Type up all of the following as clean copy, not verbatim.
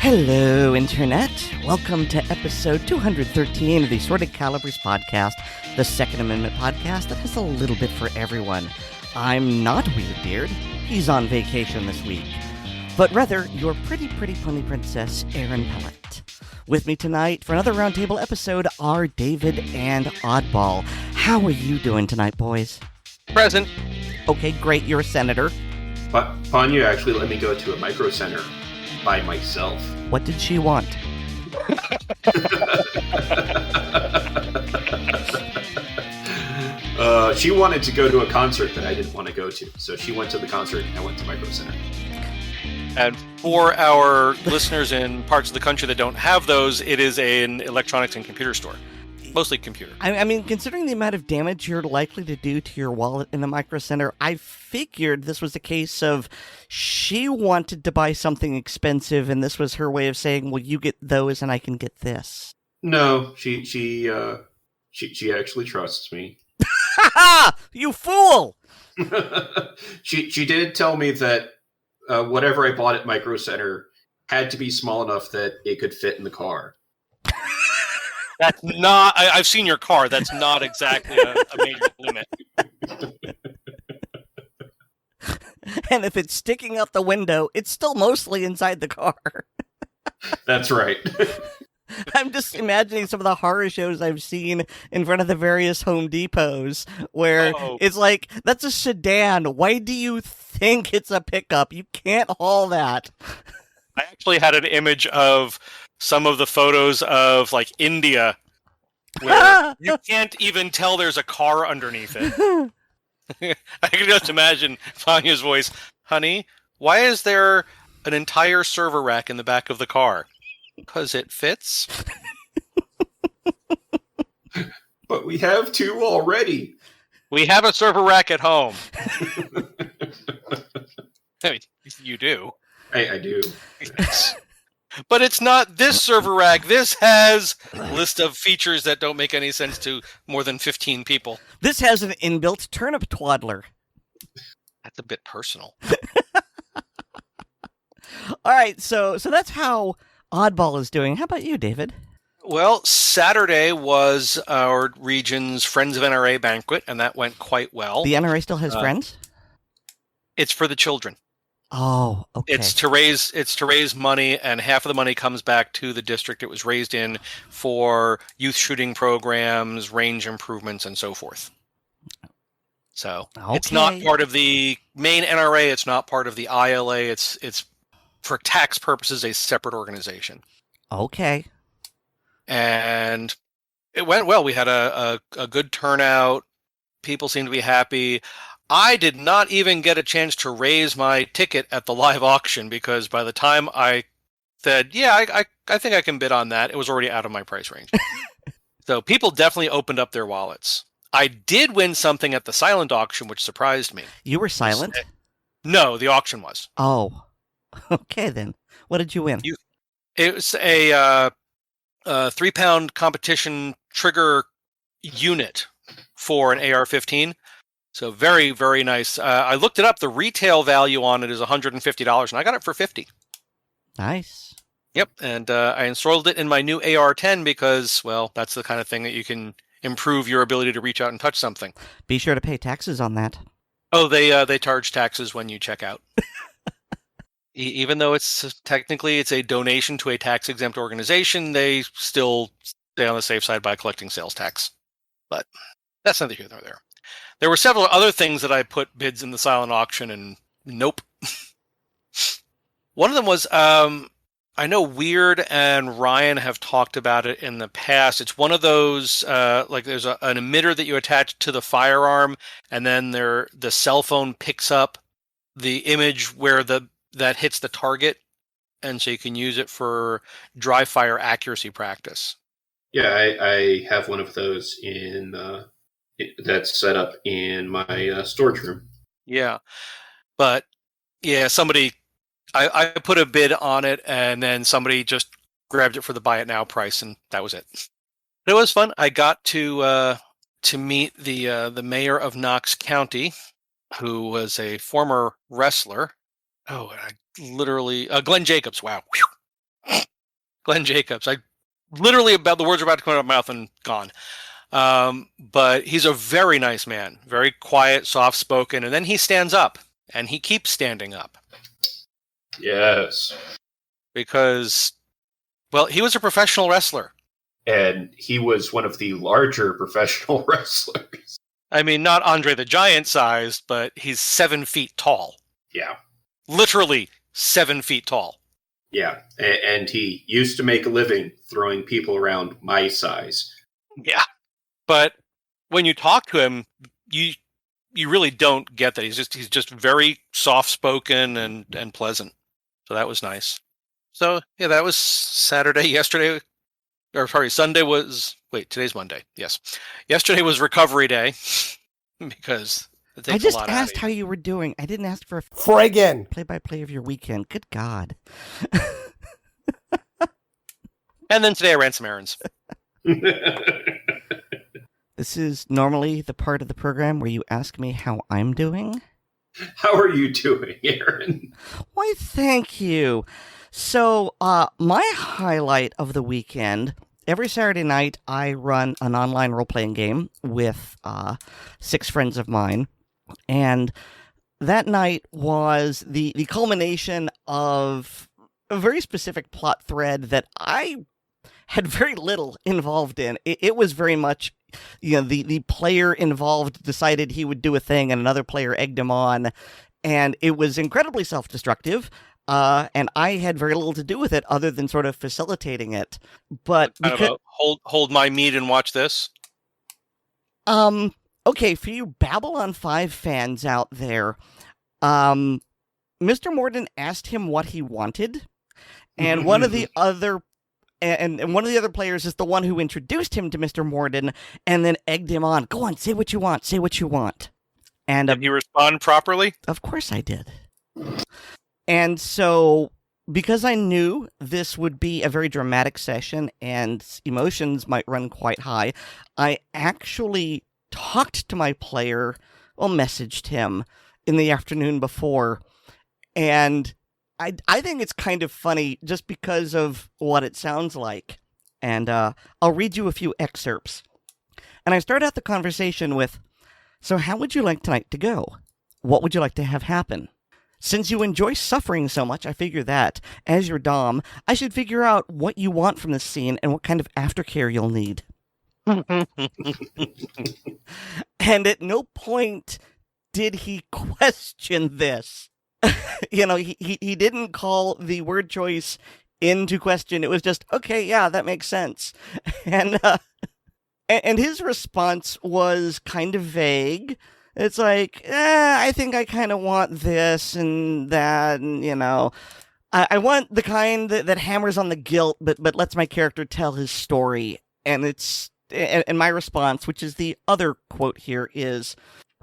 Hello, Internet. Welcome to episode 213 of the Assorted Calibers podcast, the Second Amendment podcast that has a little bit for everyone. I'm not Weer'd Beard. He's on vacation this week. But rather, your pretty pony princess, Erin. With me tonight for another Round Table episode are David and Oddball. How are you doing tonight, boys? Present. Okay, great. You're a senator. But Panya actually let me go to a micro center by myself. What did she want? She wanted to go to a concert that I didn't want to go to. So she went to the concert and I went to Micro Center. And for our listeners in parts of the country that don't have those, it is an electronics and computer store. Mostly computer. I mean, considering the amount of damage you're likely to do to your wallet in the Micro Center, I figured this was a case of she wanted to buy something expensive, and this was her way of saying, well, you get those and I can get this. No, she actually trusts me. You fool! She did tell me that whatever I bought at Micro Center had to be small enough that it could fit in the car. That's not... I've seen your car. That's not exactly a major limit. And if it's sticking out the window, it's still mostly inside the car. That's right. I'm just imagining some of the horror shows I've seen in front of the various Home Depots where it's like, that's a sedan. Why do you think it's a pickup? You can't haul that. I actually had an image of some of the photos of, like, India where you can't even tell there's a car underneath it. I can just imagine Vanya's voice. Honey, why is there an entire server rack in the back of the car? Because it fits. But we have two already. We have a server rack at home. I mean, you do. I do. Yes. But it's not this server rack. This has a list of features that don't make any sense to more than 15 people. This has an inbuilt turnip twaddler. That's a bit personal. All right, so that's how Oddball is doing. How about you, David? Well, Saturday was our region's Friends of NRA banquet, and that went quite well. The NRA still has friends? It's for the children. Oh, okay. It's to raise money, and half of the money comes back to the district it was raised in for youth shooting programs, range improvements, and so forth. So It's not part of the main NRA. It's not part of the ILA. It's for tax purposes a separate organization. Okay. And it went well. We had a good turnout. People seemed to be happy. I did not even get a chance to raise my ticket at the live auction because by the time I said, I think I can bid on that, it was already out of my price range. So people definitely opened up their wallets. I did win something at the silent auction, which surprised me. You were silent? No, the auction was. Oh, okay then. What did you win? It was a 3-pound competition trigger unit for an AR-15. So very, very nice. I looked it up. The retail value on it is $150, and I got it for $50. Nice. Yep, and I installed it in my new AR-10 because, well, that's the kind of thing that you can improve your ability to reach out and touch something. Be sure to pay taxes on that. Oh, they charge taxes when you check out. Even though it's technically a donation to a tax-exempt organization, they still stay on the safe side by collecting sales tax. But that's neither here nor there. There were several other things that I put bids in the silent auction, and nope. One of them was, I know Weird and Ryan have talked about it in the past. It's one of those, like there's an emitter that you attach to the firearm, and then the cell phone picks up the image where that hits the target, and so you can use it for dry fire accuracy practice. Yeah, I have one of those in that's set up in my storage room. Yeah. But, yeah, I put a bid on it, and then somebody just grabbed it for the buy it now price, and that was it. But it was fun. I got to meet the mayor of Knox County, who was a former wrestler. Oh, Glenn Jacobs. Wow. Glenn Jacobs. The words are about to come out of my mouth and gone. But he's a very nice man, very quiet, soft-spoken, and then he stands up, and he keeps standing up. Yes. Because, well, he was a professional wrestler. And he was one of the larger professional wrestlers. I mean, not Andre the Giant sized, but he's 7 feet tall. Yeah. Literally 7 feet tall. Yeah. And he used to make a living throwing people around my size. Yeah. But when you talk to him, you really don't get that. He's just very soft-spoken and pleasant. So that was nice. So, yeah, that was Saturday. Sunday was... Wait, today's Monday. Yes. Yesterday was recovery day because it takes a lot. I just asked how you were doing. I didn't ask for a friggin' play-by-play of your weekend. Good God. And then today I ran some errands. This is normally the part of the program where you ask me how I'm doing. How are you doing, Erin? Why, thank you. So, my highlight of the weekend, every Saturday night I run an online role-playing game with 6 friends of mine, and that night was the culmination of a very specific plot thread that I had very little involved in. It was very much, the player involved decided he would do a thing and another player egged him on, and it was incredibly Mm-hmm. self-destructive, and I had very little to do with it other than sort of facilitating it. But hold my meat and watch this. Okay, for you Babylon 5 fans out there, Mr. Morin asked him what he wanted, and one of the other players is the one who introduced him to Mr. Morin and then egged him on. Go on, say what you want. Say what you want. And did he respond properly? Of course I did. And so, because I knew this would be a very dramatic session and emotions might run quite high, I actually talked to my player, messaged him in the afternoon before, and I think it's kind of funny just because of what it sounds like. And I'll read you a few excerpts. And I start out the conversation with, "So how would you like tonight to go? What would you like to have happen? Since you enjoy suffering so much, I figure that, as your Dom, I should figure out what you want from this scene and what kind of aftercare you'll need." And at no point did he question this. He didn't call the word choice into question. It was just, okay, yeah, that makes sense. And his response was kind of vague. It's like, I think I kind of want this and that, and, I want the kind that hammers on the guilt, but lets my character tell his story. And my response, which is the other quote here, is,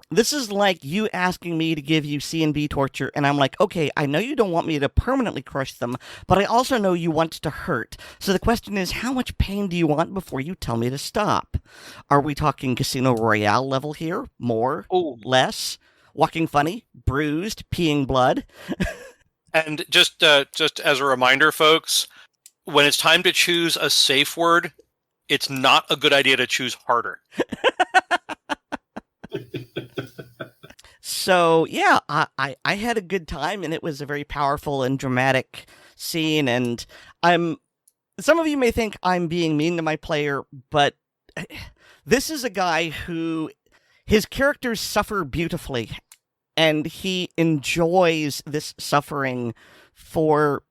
"This is like you asking me to give you C and B torture, and I'm like, okay, I know you don't want me to permanently crush them, but I also know you want to hurt. So the question is, how much pain do you want before you tell me to stop? Are we talking Casino Royale level here? More? Oh. Less? Walking funny? Bruised? Peeing blood?" And just as a reminder, folks, when it's time to choose a safe word, it's not a good idea to choose harder. So, yeah, I had a good time, and it was a very powerful and dramatic scene, and some of you may think I'm being mean to my player, but this is a guy who, his characters suffer beautifully, and he enjoys this suffering for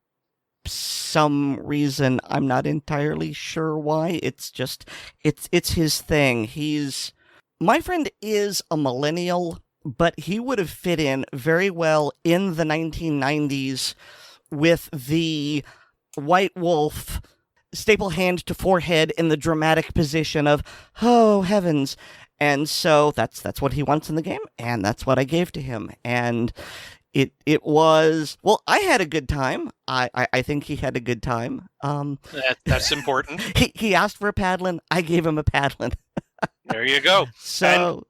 some reason. I'm not entirely sure why. It's just, it's his thing. My friend is a millennial, but he would have fit in very well in the 1990s with the white wolf, staple hand to forehead in the dramatic position of, "Oh, heavens." And so that's what he wants in the game, and that's what I gave to him. And it was, well, I had a good time. I think he had a good time. That's important. He asked for a Paladin. I gave him a Paladin. There you go. So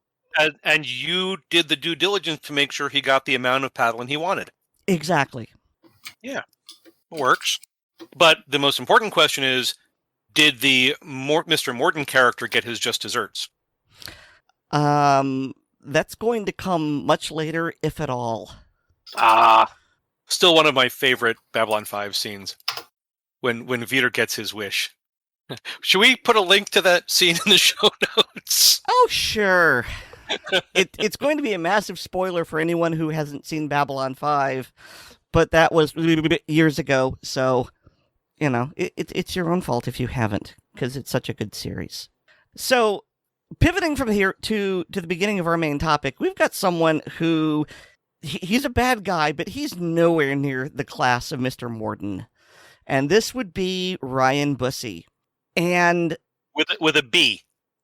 and you did the due diligence to make sure he got the amount of Paladin he wanted. Exactly. Yeah, it works. But the most important question is, did the Mr. Morton character get his just desserts? That's going to come much later, if at all. Still one of my favorite Babylon 5 scenes, when Veeder gets his wish. Should we put a link to that scene in the show notes? Oh, sure. It's going to be a massive spoiler for anyone who hasn't seen Babylon 5, but that was years ago, so, it's your own fault if you haven't, because it's such a good series. So, pivoting from here to the beginning of our main topic, we've got someone who, he's a bad guy, but he's nowhere near the class of Mr. Morton. And this would be Ryan Bussey. And with a B.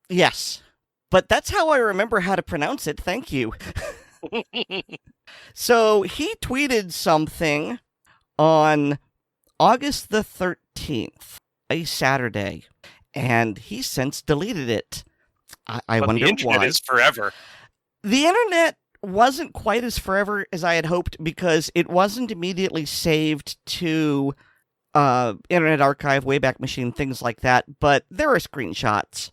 Yes. But that's how I remember how to pronounce it. Thank you. So he tweeted something on August the 13th, a Saturday, and he since deleted it. I wonder why. The internet is forever. The internet wasn't quite as forever as I had hoped, because it wasn't immediately saved to Internet Archive, Wayback Machine, things like that, but there are screenshots.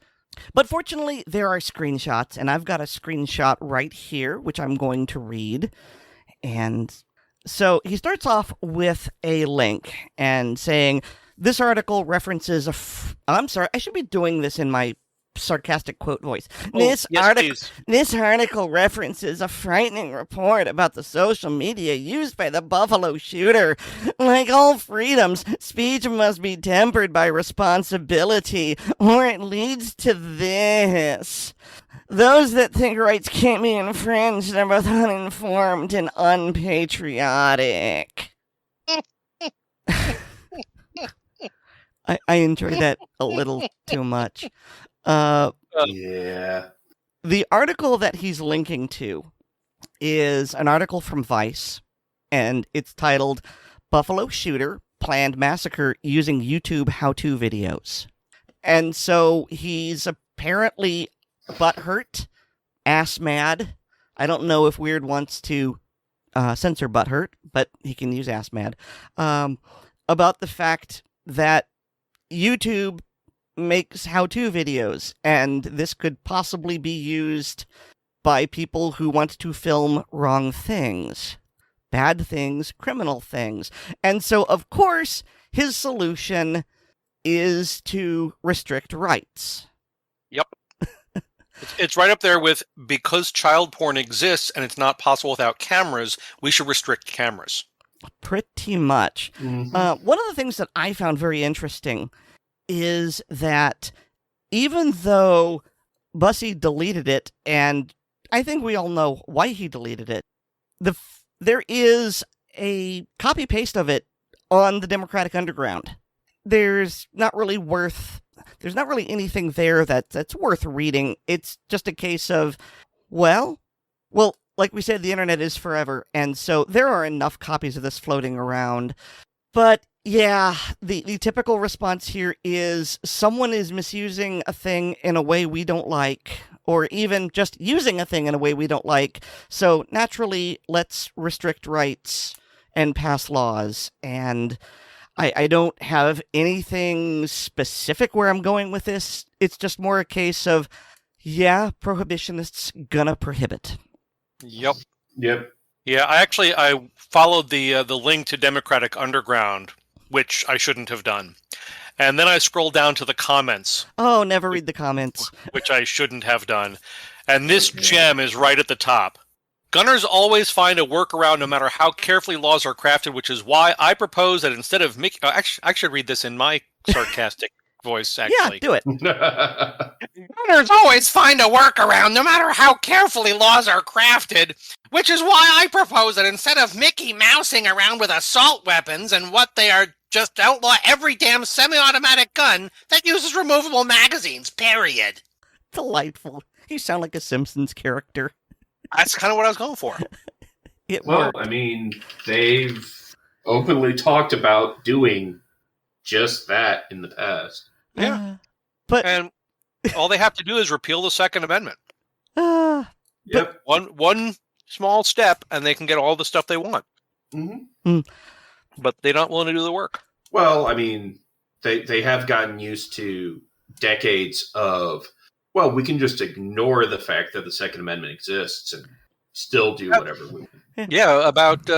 But fortunately, there are screenshots, and I've got a screenshot right here, which I'm going to read. And so he starts off with a link and saying, this article references I'm sorry, I should be doing this in my sarcastic quote voice. This article references a frightening report about the social media used by the Buffalo shooter. Like all freedoms, speech must be tempered by responsibility, or it leads to this. Those that think rights can't be infringed are both uninformed and unpatriotic. I enjoy that a little too much. Yeah. The article that he's linking to is an article from Vice, and it's titled Buffalo Shooter Planned Massacre Using YouTube How-To Videos. And so he's apparently butthurt, ass mad. I don't know if Weird wants to censor butthurt, but he can use ass mad, about the fact that YouTube makes how-to videos, and this could possibly be used by people who want to film wrong things, bad things, criminal things. And so, of course, his solution is to restrict rights. Yep. It's right up there with, because child porn exists and it's not possible without cameras, we should restrict cameras. Pretty much. Mm-hmm. One of the things that I found very interesting is that even though Bussey deleted it, and I think we all know why he deleted it, there is a copy-paste of it on the Democratic Underground. There's not really anything there that's worth reading. It's just a case of, well, like we said, the internet is forever, and so there are enough copies of this floating around. But yeah, the typical response here is someone is misusing a thing in a way we don't like, or even just using a thing in a way we don't like. So naturally, let's restrict rights and pass laws. And I don't have anything specific where I'm going with this. It's just more a case of, yeah, prohibitionists gonna prohibit. Yep. Yeah, I followed the link to Democratic Underground, which I shouldn't have done. And then I scrolled down to the comments. Oh, never read the comments. Which I shouldn't have done. And this gem is right at the top. Gunners always find a workaround no matter how carefully laws are crafted, which is why I propose that instead of making... I should read this in my sarcastic voice, actually. Yeah, do it. Gunners always find a workaround no matter how carefully laws are crafted, which is why I propose that instead of Mickey Mousing around with assault weapons and what they are, just outlaw every damn semi-automatic gun that uses removable magazines, period. Delightful. You sound like a Simpsons character. That's kind of what I was going for. Well, I mean, they've openly talked about doing just that in the past. Yeah. But And all they have to do is repeal the Second Amendment. Yep. One small step, and they can get all the stuff they want. Mm-hmm. But they're not willing to do the work. Well, I mean, they have gotten used to decades of, well, we can just ignore the fact that the Second Amendment exists and still do whatever we want. Yeah, about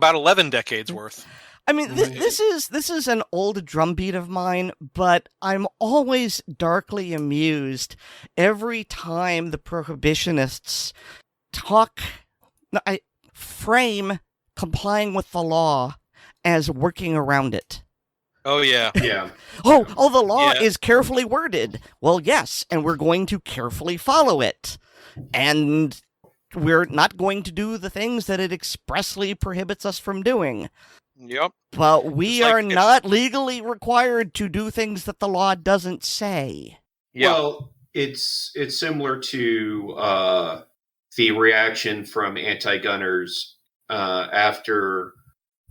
11 decades worth. I mean, this is an old drumbeat of mine, but I'm always darkly amused every time the prohibitionists frame complying with the law as working around it. Oh, yeah. Yeah. Oh, the law is carefully worded. Well, yes, and we're going to carefully follow it. And we're not going to do the things that it expressly prohibits us from doing. Yep. But we are not legally required to do things that the law doesn't say. Yeah. Well, it's similar to the reaction from anti-gunners after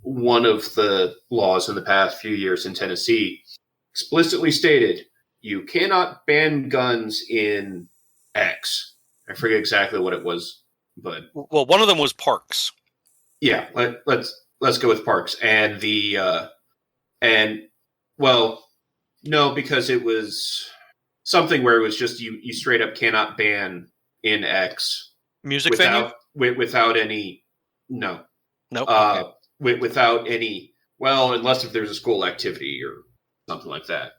one of the laws in the past few years in Tennessee explicitly stated you cannot ban guns in X. I forget exactly what it was, but well, one of them was parks. Yeah, let's go with parks and no, because it was something where it was just you straight up cannot ban in X Music venue without any no. Nope. Okay. Without any, well, unless if there's a school activity or something like that.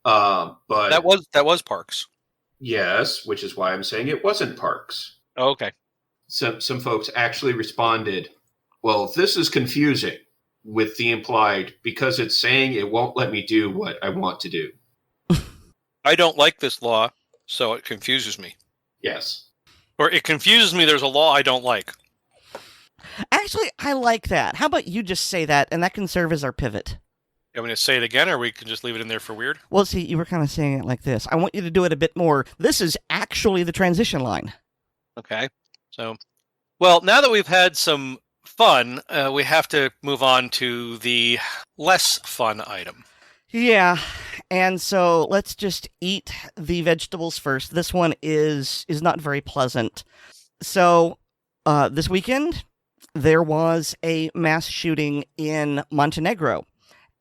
But that was parks. Yes, which is why I'm saying it wasn't parks. Oh, okay. Some folks actually responded, well, this is confusing with the implied because it's saying it won't let me do what I want to do. I don't like this law, so it confuses me. Yes. Or it confuses me there's a law I don't like. Actually, I like that. How about you just say that, and that can serve as our pivot? You want me to say it again, or we can just leave it in there for weird? Well, see, you were kind of saying it like this. I want you to do it a bit more. This is actually the transition line. Okay. So, well, now that we've had some fun, we have to move on to the less fun item. Yeah, and so let's just eat the vegetables first. This one is not very pleasant. So, this weekend, there was a mass shooting in Montenegro.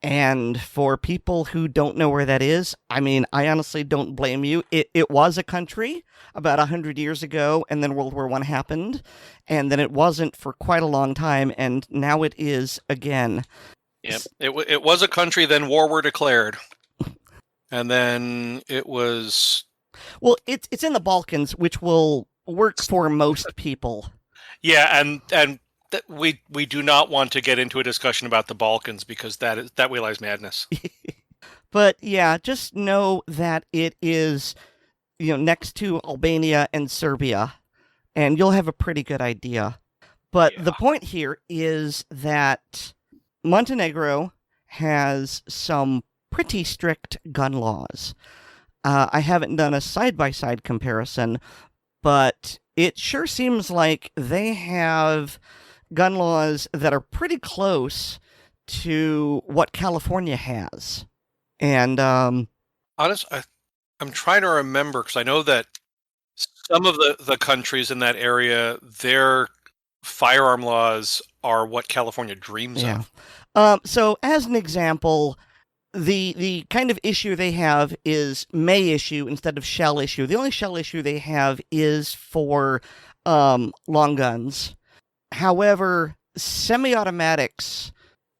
And for people who don't know where that is, I mean, I honestly don't blame you. It was a country about 100 years ago, and then World War I happened, and then it wasn't for quite a long time, and now it is again. Yep. It was a country, then war were declared. And then it was... Well, it's in the Balkans, which will work for most people. Yeah, and we do not want to get into a discussion about the Balkans because that way lies madness. But yeah, just know that it is, next to Albania and Serbia, and you'll have a pretty good idea. But the point here is that Montenegro has some pretty strict gun laws. I haven't done a side-by-side comparison, but it sure seems like they have gun laws that are pretty close to what California has. And honestly, I'm trying to remember, because I know that some of the countries in that area, their firearm laws are what California dreams of. So as an example, the kind of issue they have is may issue instead of shall issue. The only shall issue they have is for long guns. However, semi-automatics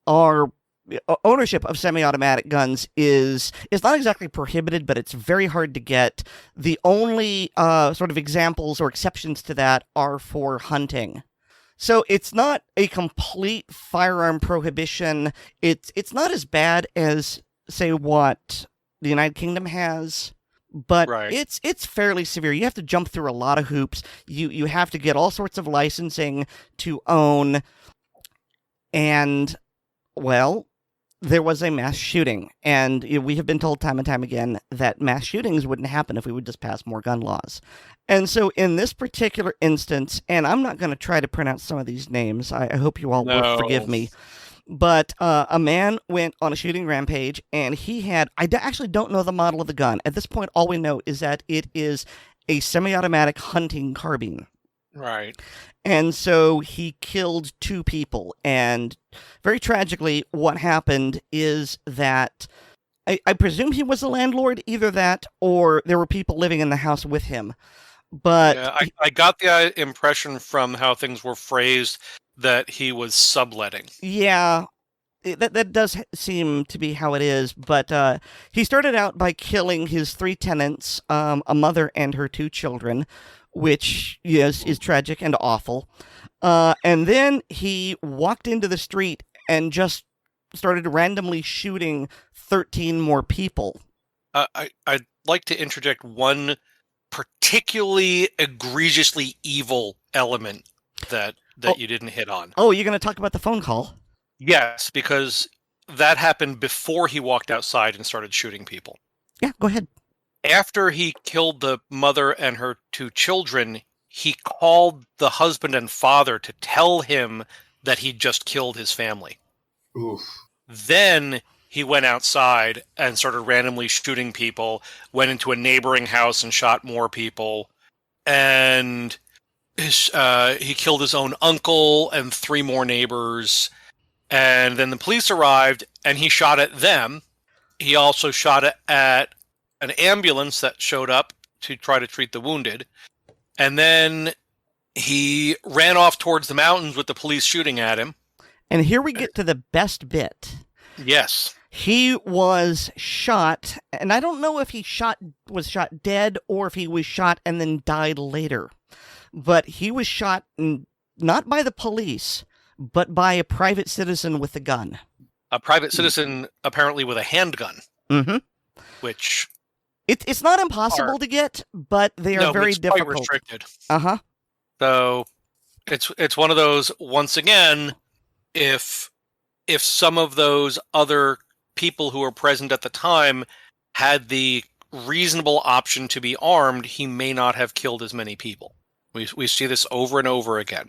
ownership of semi-automatic guns is not exactly prohibited, but it's very hard to get. The only sort of examples or exceptions to that are for hunting. So it's not a complete firearm prohibition. It's not as bad as, say, what the United Kingdom has. But right. It's fairly severe. You have to jump through a lot of hoops. You have to get all sorts of licensing to own. And, well, there was a mass shooting, and we have been told time and time again that mass shootings wouldn't happen if we would just pass more gun laws. And so in this particular instance, and I'm not going to try to pronounce some of these names, I hope you all will forgive me, but a man went on a shooting rampage, and he had, actually don't know the model of the gun. At this point, all we know is that it is a semi-automatic hunting carbine. Right. And so he killed 2 people. And very tragically, what happened is that I presume he was a landlord, either that or there were people living in the house with him. But yeah, I got the impression from how things were phrased that he was subletting. Yeah, that does seem to be how it is. But he started out by killing his 3 tenants, a mother and her 2 children, which, yes, is tragic and awful. And then he walked into the street and just started randomly shooting 13 more people. I'd like to interject one particularly egregiously evil element that you didn't hit on. Oh, you're going to talk about the phone call? Yes, because that happened before he walked outside and started shooting people. Yeah, go ahead. After he killed the mother and her 2 children, he called the husband and father to tell him that he'd just killed his family. Oof. Then he went outside and started randomly shooting people, went into a neighboring house and shot more people, and he killed his own uncle and 3 more neighbors. And then the police arrived, and he shot at them. He also shot at an ambulance that showed up to try to treat the wounded. And then he ran off towards the mountains with the police shooting at him. And here we get to the best bit. Yes. He was shot, and I don't know if he was shot dead or if he was shot and then died later. But he was shot not by the police, but by a private citizen with a gun. A private citizen, apparently with a handgun. Mm-hmm. Which... It's not impossible to get, but they are very difficult. Quite restricted. Uh-huh. So it's one of those, once again, if some of those other people who were present at the time had the reasonable option to be armed, he may not have killed as many people. We see this over and over again.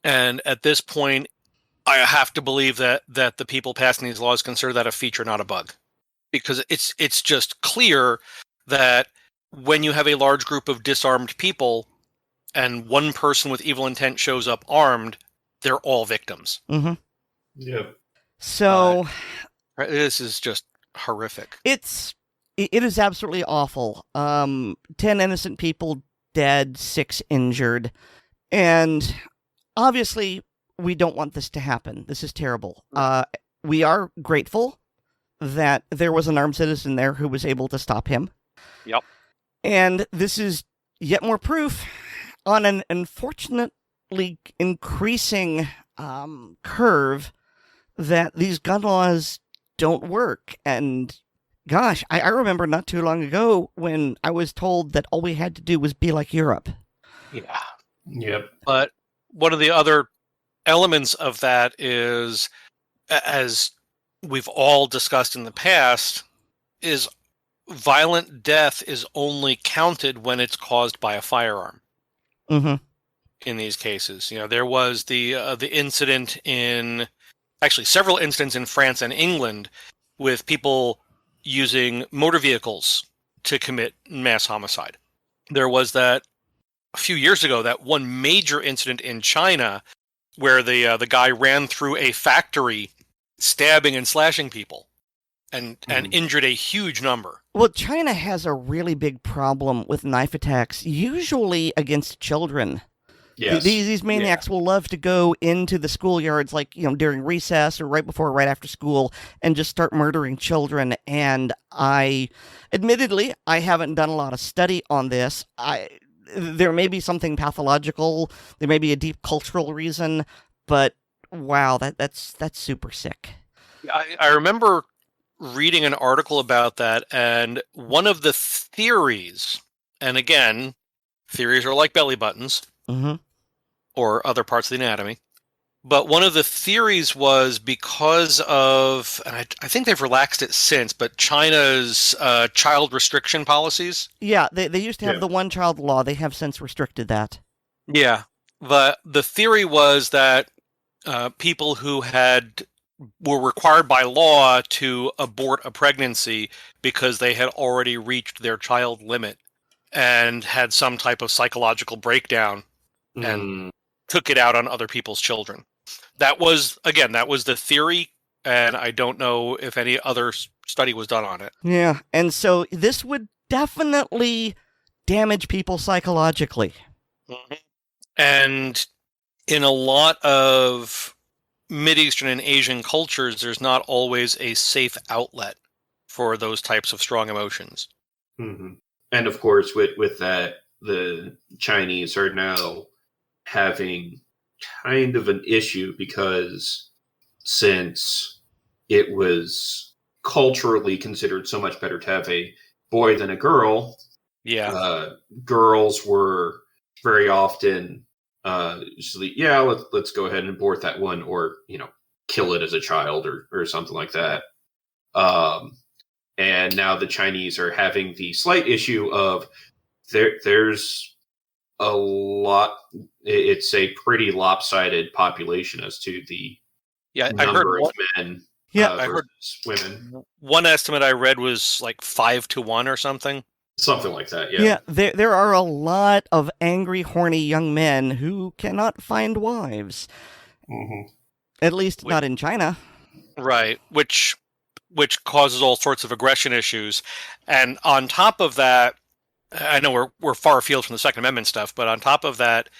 And at this point, I have to believe that the people passing these laws consider that a feature, not a bug. Because it's just clear that when you have a large group of disarmed people and one person with evil intent shows up armed, they're all victims. Mm-hmm. Yep. So this is just horrific. It is absolutely awful. 10 innocent people dead, 6 injured. And obviously, we don't want this to happen. This is terrible. We are grateful that there was an armed citizen there who was able to stop him. Yep. And this is yet more proof on an unfortunately increasing curve that these gun laws don't work. And gosh, I remember not too long ago when I was told that all we had to do was be like Europe. Yeah. Yep. But one of the other elements of that is, as we've all discussed in the past, is violent death is only counted when it's caused by a firearm. Mm-hmm. In these cases, there was the incident several incidents in France and England with people using motor vehicles to commit mass homicide. There was that a few years ago, that one major incident in China where the guy ran through a factory stabbing and slashing people and injured a huge number. Well, China has a really big problem with knife attacks, usually against children. Yes. These maniacs will love to go into the schoolyards, like, during recess or right before or right after school, and just start murdering children. And admittedly, I haven't done a lot of study on this. There may be something pathological, there may be a deep cultural reason, but wow, that's super sick. I remember reading an article about that, and one of the theories, and again, theories are like belly buttons, mm-hmm. or other parts of the anatomy, But one of the theories was because of, and I think they've relaxed it since, but China's child restriction policies. Yeah, they used to have the one-child law. They have since restricted that. Yeah. The theory was that people who were required by law to abort a pregnancy because they had already reached their child limit and had some type of psychological breakdown and took it out on other people's children. That was the theory, and I don't know if any other study was done on it. Yeah, and so this would definitely damage people psychologically. Mm-hmm. And in a lot of Mideastern and Asian cultures, there's not always a safe outlet for those types of strong emotions. Mm-hmm. And of course, with that, the Chinese are now having kind of an issue because since it was culturally considered so much better to have a boy than a girl, girls were very often let's go ahead and abort that one, or kill it as a child or something like that. And now the Chinese are having the slight issue of there's a lot. It's a pretty lopsided population as to the number of men versus women. One estimate I read was like 5-1 or something. Something like that, yeah. Yeah, there are a lot of angry, horny young men who cannot find wives. Mm-hmm. At least not in China. Right, which causes all sorts of aggression issues. And on top of that, I know we're far afield from the Second Amendment stuff, but on top of that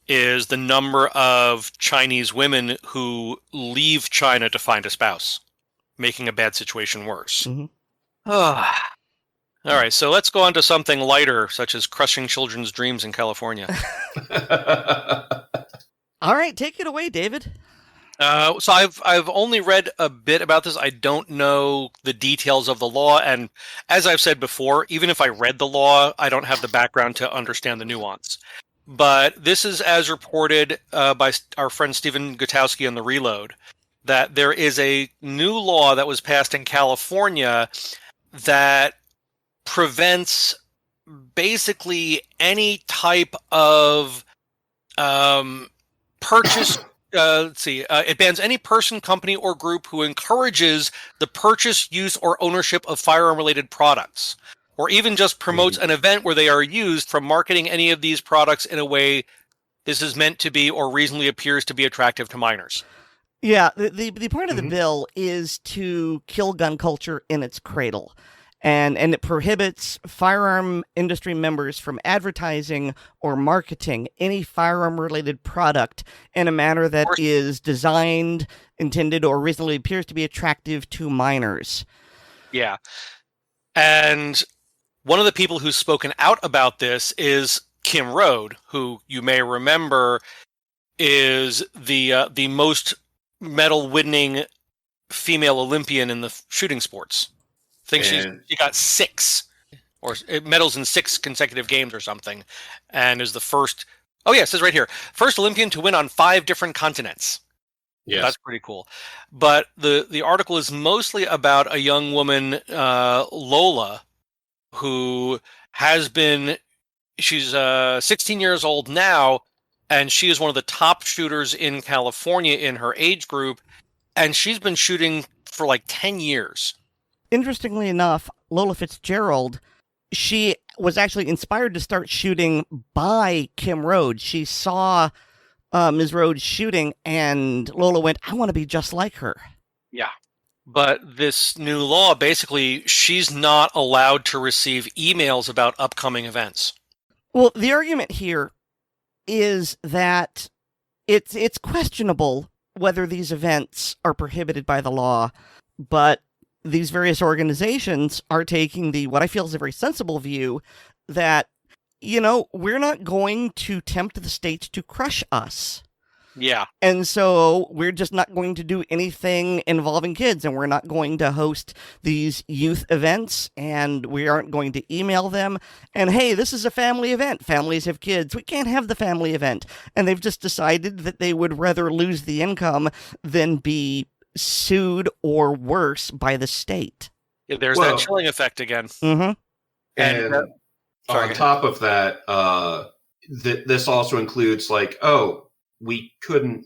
is the number of Chinese women who leave China to find a spouse, making a bad situation worse. Mm-hmm. All right, so let's go on to something lighter, such as crushing children's dreams in California. All right, take it away, David. So I've only read a bit about this. I don't know the details of the law, and as I've said before, even if I read the law, I don't have the background to understand the nuance. But this is as reported by our friend Stephen Gutowski on The Reload, that there is a new law that was passed in California that prevents basically any type of purchase. It bans any person, company, or group who encourages the purchase, use, or ownership of firearm-related products, or even just promotes an event where they are used from marketing any of these products in a way this is meant to be or reasonably appears to be attractive to minors. Yeah, the point of the bill is to kill gun culture in its cradle. And it prohibits firearm industry members from advertising or marketing any firearm-related product in a manner that is designed, intended, or reasonably appears to be attractive to minors. Yeah. And one of the people who's spoken out about this is Kim Rhode, who you may remember is the most medal-winning female Olympian in the shooting sports. I think she got 6 or medals in 6 consecutive games or something, and is the first. Oh yeah, it says right here, first Olympian to win on 5 different continents. Yeah, that's pretty cool. But the article is mostly about a young woman, Lola, who has been. She's 16 years old now, and she is one of the top shooters in California in her age group, and she's been shooting for like 10 years. Interestingly enough, Lola Fitzgerald, she was actually inspired to start shooting by Kim Rhode. She saw Ms. Rhode shooting, and Lola went, I want to be just like her. Yeah. But this new law, basically, she's not allowed to receive emails about upcoming events. Well, the argument here is that it's questionable whether these events are prohibited by the law, but these various organizations are taking what I feel is a very sensible view that, we're not going to tempt the state to crush us. Yeah. And so we're just not going to do anything involving kids, and we're not going to host these youth events, and we aren't going to email them. And hey, this is a family event. Families have kids. We can't have the family event. And they've just decided that they would rather lose the income than be sued or worse by the state. Yeah, there's that chilling effect again. Mm-hmm. And sorry, on top of that, this also includes we couldn't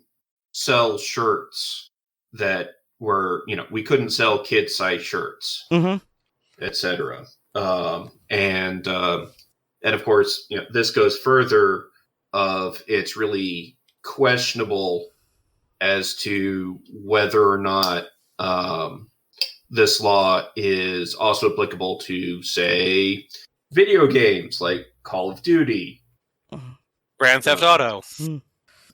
sell shirts that were, we couldn't sell kid-size shirts, etc. And of course, this goes further of it's really questionable as to whether or not this law is also applicable to, say, video games like Call of Duty, Grand Theft Auto.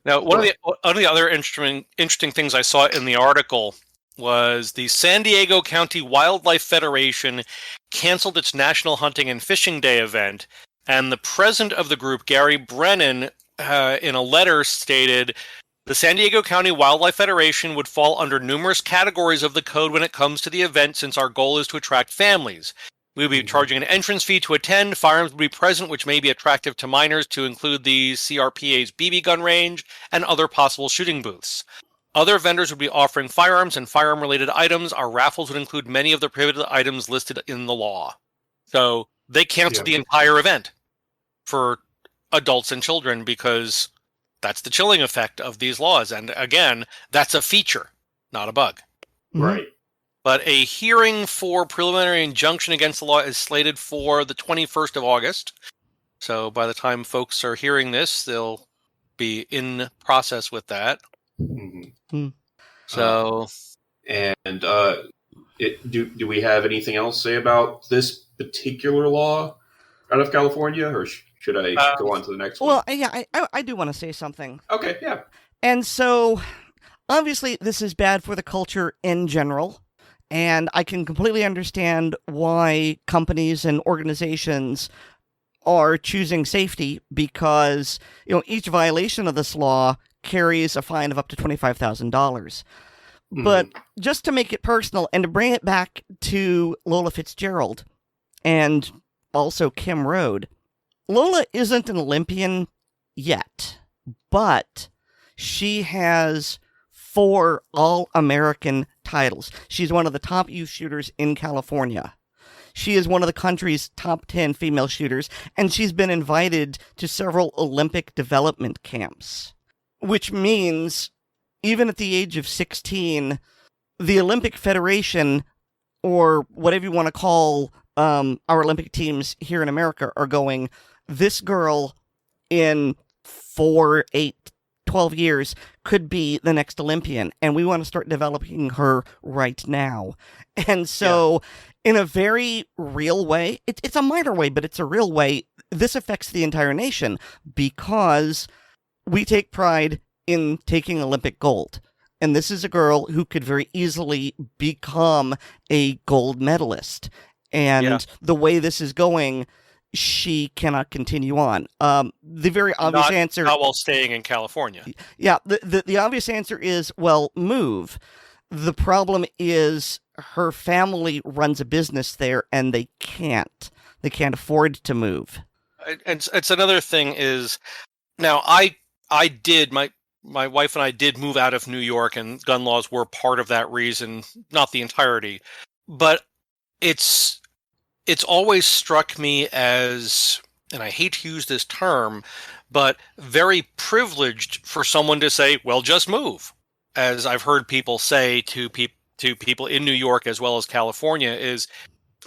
Now, one of the other interesting things I saw in the article was the San Diego County Wildlife Federation canceled its National Hunting and Fishing Day event, and the president of the group, Gary Brennan, in a letter stated, the San Diego County Wildlife Federation would fall under numerous categories of the code when it comes to the event, since our goal is to attract families. We will be charging an entrance fee to attend. Firearms will be present, which may be attractive to minors, to include the CRPA's BB gun range and other possible shooting booths. Other vendors would be offering firearms and firearm-related items. Our raffles would include many of the prohibited items listed in the law. So they canceled the entire event for adults and children because that's the chilling effect of these laws. And again, that's a feature, not a bug. Right. But a hearing for preliminary injunction against the law is slated for the 21st of August. So by the time folks are hearing this, they'll be in process with that. So, and do we have anything else to say about this particular law out of California, or should I go on to the next one? Well, yeah, I do want to say something. Okay, yeah. And so, obviously, this is bad for the culture in general. And I can completely understand why companies and organizations are choosing safety, because each violation of this law carries a fine of up to $25,000. But just to make it personal and to bring it back to Lola Fitzgerald and also Kim Rhode, Lola isn't an Olympian yet, but she has 4 All-American titles. She's one of the top youth shooters in California. She is one of the country's top 10 female shooters, and she's been invited to several Olympic development camps, which means even at the age of 16, the Olympic Federation, or whatever you want to call our Olympic teams here in America, are going, this girl in 4, 8, 12 years could be the next Olympian, and we want to start developing her right now. And so, in a very real way, it's a minor way, but it's a real way, this affects the entire nation, because we take pride in taking Olympic gold. And this is a girl who could very easily become a gold medalist. And the way this is going, she cannot continue on. The very obvious answer... Not while staying in California. Yeah, the obvious answer is, well, move. The problem is her family runs a business there, and they can't. They can't afford to move. It's another thing is, now I did, my wife and I did move out of New York, and gun laws were part of that reason, not the entirety. But it's always struck me as, and I hate to use this term, but very privileged for someone to say, well, just move. As I've heard people say to people in New York as well as California, is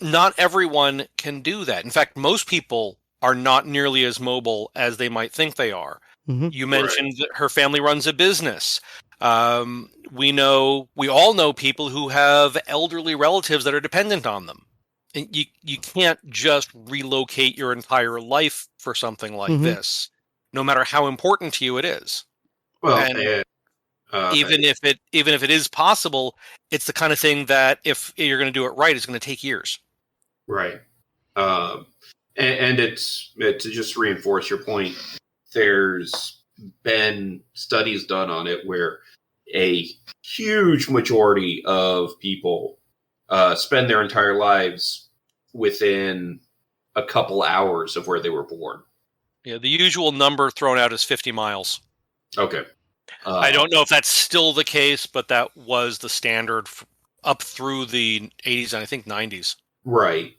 not everyone can do that. In fact, most people are not nearly as mobile as they might think they are. You mentioned that her family runs a business. We all know people who have elderly relatives that are dependent on them. And you can't just relocate your entire life for something like this, no matter how important to you it is. Well, even if it is possible, it's the kind of thing that if you're going to do it right, it's going to take years. Right. And it's to just reinforce your point. There's been studies done on it where a huge majority of people spend their entire lives within a couple hours of where they were born. Yeah, the usual number thrown out is 50 miles. Okay. I don't know if that's still the case, but that was the standard up through the 80s and I think 90s. Right.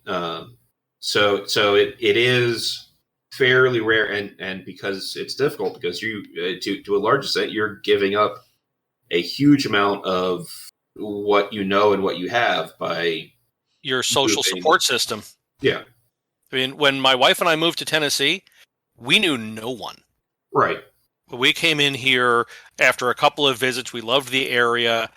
So it is fairly rare, and because it's difficult, because you to a large extent you're giving up a huge amount of what you know and what you have by your social support system. Yeah. I mean, when my wife and I moved to Tennessee, we knew no one. Right. We came in here after a couple of visits. We loved the area,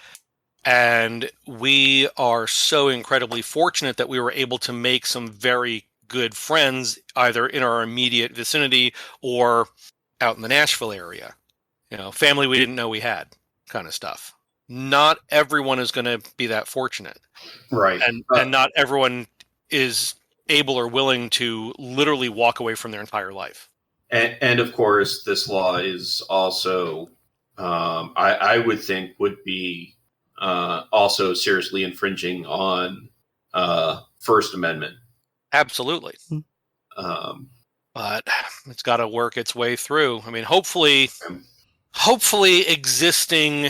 and we are so incredibly fortunate that we were able to make some very good friends either in our immediate vicinity or out in the Nashville area. You know, family we didn't know we had, kind of stuff. Not everyone is going to be that fortunate. Right. And not everyone is able or willing to literally walk away from their entire life. And of course, this law is also, I would think, would be also seriously infringing on First Amendment. Absolutely. But it's got to work its way through. I mean, hopefully existing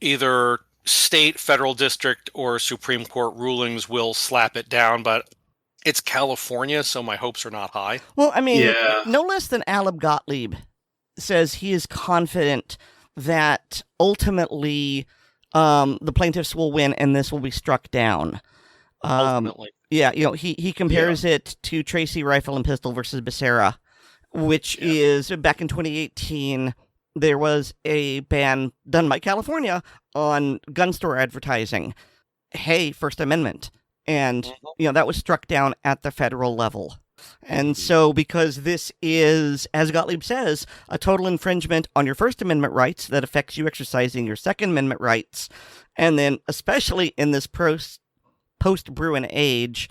either state, federal district, or Supreme Court rulings will slap it down, but it's California, so my hopes are not high. Well, I mean, no less than Aleb Gottlieb says he is confident that ultimately the plaintiffs will win and this will be struck down. Ultimately. Yeah, you know, he compares it to Tracy Rifle and Pistol versus Becerra, which is back in 2018. There was a ban done by California on gun store advertising. Hey, First Amendment. And, you know, that was struck down at the federal level. And so because this is, as Gottlieb says, a total infringement on your First Amendment rights that affects you exercising your Second Amendment rights, and then especially in this post-Bruin age,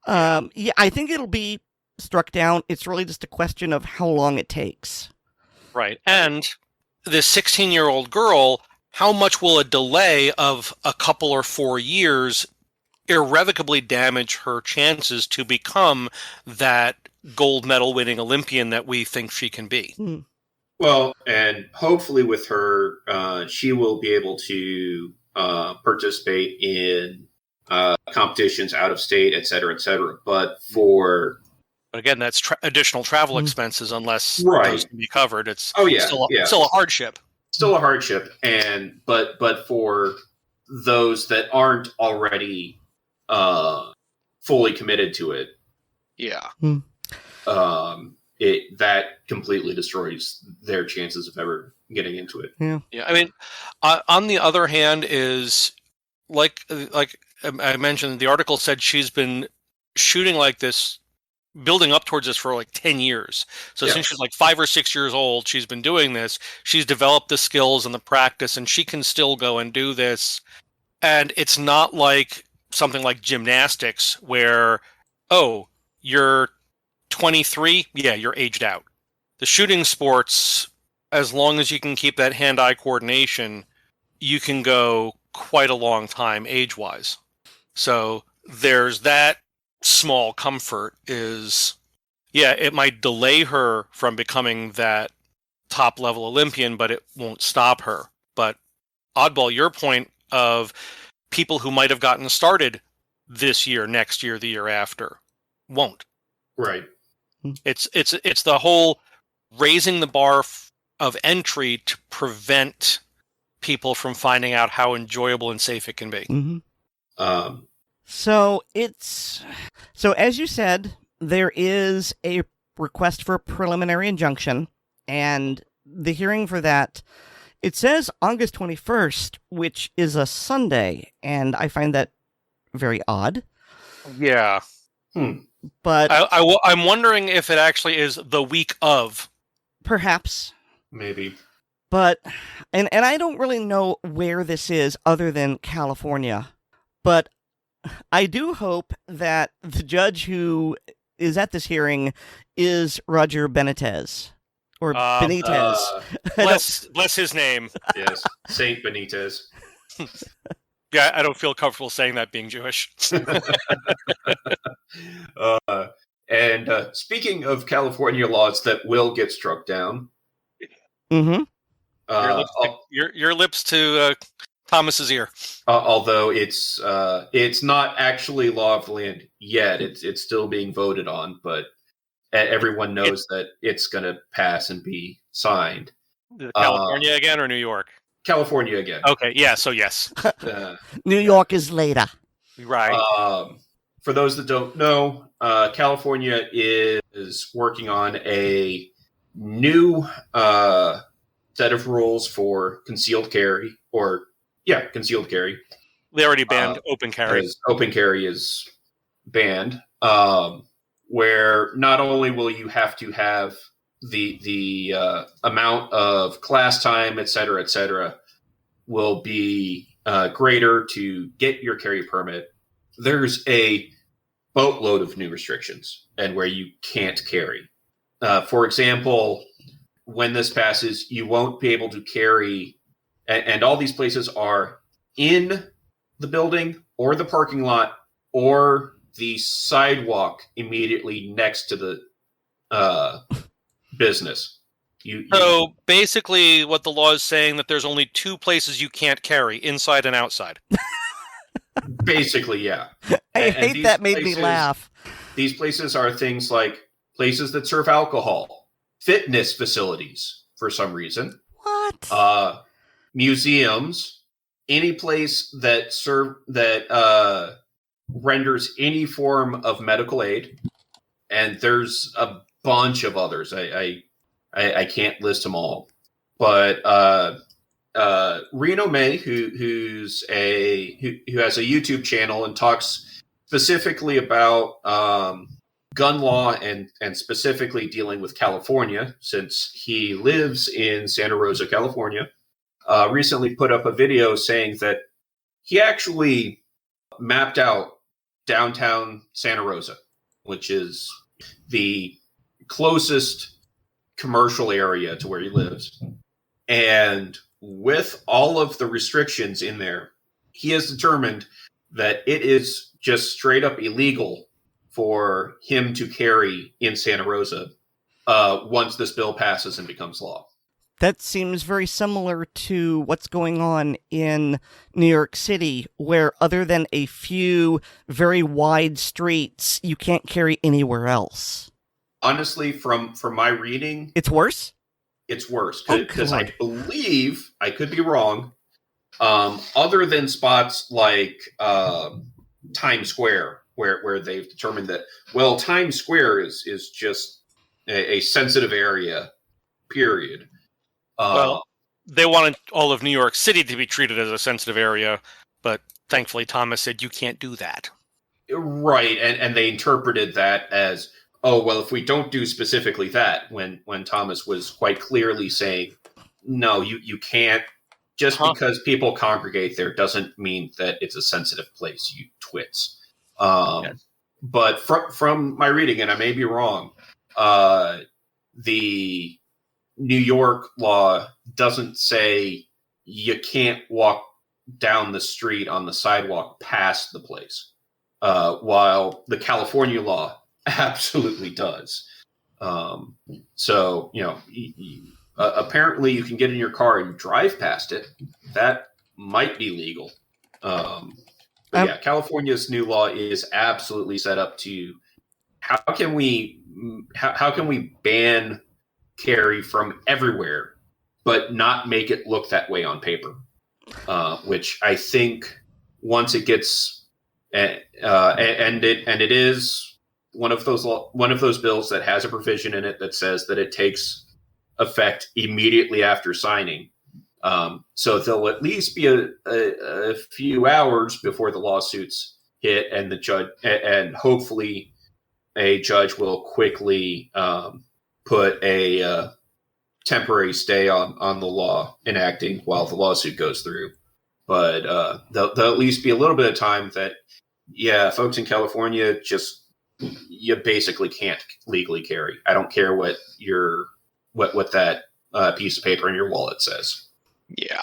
I think it'll be struck down. It's really just a question of how long it takes. Right. And this 16-year-old girl, how much will a delay of a couple or 4 years irrevocably damage her chances to become that gold medal winning Olympian that we think she can be? Well, and hopefully with her, she will be able to participate in competitions out of state, et cetera, et cetera. But again, that's additional travel expenses unless those can be covered. It's still a hardship. Still a hardship, but for those that aren't already fully committed to it, that completely destroys their chances of ever getting into it. Yeah. I mean, on the other hand, is like I mentioned, the article said she's been shooting like this, building up towards this for like 10 years. So since she's like 5 or 6 years old, she's been doing this. She's developed the skills and the practice, and she can still go and do this. And it's not like something like gymnastics where, oh, you're 23, you're aged out. The shooting sports, as long as you can keep that hand-eye coordination, you can go quite a long time age-wise. So there's that small comfort is, it might delay her from becoming that top-level Olympian, but it won't stop her. But Oddball, your point of people who might have gotten started this year, next year, the year after, won't. Right. It's the whole raising the bar of entry to prevent people from finding out how enjoyable and safe it can be. So as you said, there is a request for a preliminary injunction, and the hearing for that, it says August 21st, which is a Sunday, and I find that very odd. Yeah. But I'm wondering if it actually is the week of. Perhaps. Maybe. But, and I don't really know where this is other than California, but I do hope that the judge who is at this hearing is Roger Benitez, Or Benitez. Bless his name. Yes, Saint Benitez. Yeah, I don't feel comfortable saying that being Jewish. And speaking of California laws that will get struck down, Mm-hmm. Your lips to Thomas's ear. although it's not actually law of the land yet, it's still being voted on, but everyone knows that it's going to pass and be signed. California again or New York? California again. Okay, yeah, so yes. New York is later. Right. For those that don't know, California is working on a new set of rules for concealed carry, concealed carry. They already banned open carry. Open carry is banned. Where not only will you have to have the amount of class time, et cetera, will be greater to get your carry permit. There's a boatload of new restrictions and where you can't carry. For example, when this passes, you won't be able to carry, and all these places are in the building or the parking lot or the sidewalk immediately next to the business. So basically what the law is saying that there's only two places you can't carry, inside and outside. Basically, yeah. I hate that made me laugh. These places are things like places that serve alcohol, fitness facilities for some reason. What? Museums, any place that renders any form of medical aid, and there's a bunch of others. I can't list them all, but Reno May, who has a YouTube channel and talks specifically about gun law and specifically dealing with California, since he lives in Santa Rosa, California, recently put up a video saying that he actually mapped out downtown Santa Rosa, which is the closest commercial area to where he lives. And with all of the restrictions in there, he has determined that it is just straight up illegal for him to carry in Santa Rosa once this bill passes and becomes law. That seems very similar to what's going on in New York City, where other than a few very wide streets, you can't carry anywhere else. Honestly, from my reading, it's worse? It's worse because I believe, I could be wrong, other than spots like Times Square, where they've determined that, well, Times Square is just a sensitive area, period. Well, they wanted all of New York City to be treated as a sensitive area, but thankfully Thomas said you can't do that. Right, and they interpreted that as, oh, well, if we don't do specifically that, when Thomas was quite clearly saying, no, you can't, just because people congregate there doesn't mean that it's a sensitive place, you twits. Yes. But from my reading, and I may be wrong, the New York law doesn't say you can't walk down the street on the sidewalk past the place, while the California law absolutely does. So, apparently you can get in your car and drive past it. That might be legal. But yeah, California's new law is absolutely set up to how can we ban carry from everywhere, but not make it look that way on paper. Which I think once it gets and it is one of those bills that has a provision in it that says that it takes effect immediately after signing. So there'll at least be a few hours before the lawsuits hit, and the judge and hopefully a judge will quickly put a temporary stay on the law enacting while the lawsuit goes through. But there'll at least be a little bit of time that, yeah, folks in California, you basically can't legally carry. I don't care what your what that piece of paper in your wallet says. Yeah.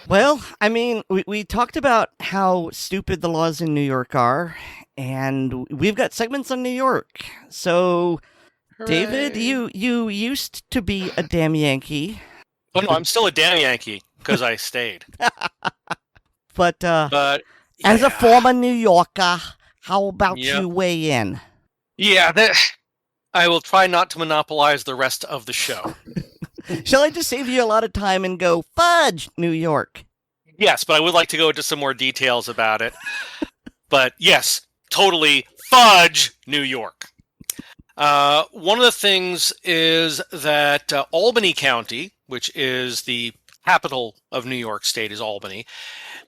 Well, I mean, we talked about how stupid the laws in New York are, and we've got segments on New York. So, David, Hooray. you used to be a damn Yankee. Oh, no, I'm still a damn Yankee because I stayed. But But as a yeah. former New Yorker, how about Yep. you weigh in? Yeah, I will try not to monopolize the rest of the show. Shall I just save you a lot of time and go, fudge, New York? Yes, but I would like to go into some more details about it. But yes, totally fudge New York. One of the things is that Albany County, which is the capital of New York State, is Albany.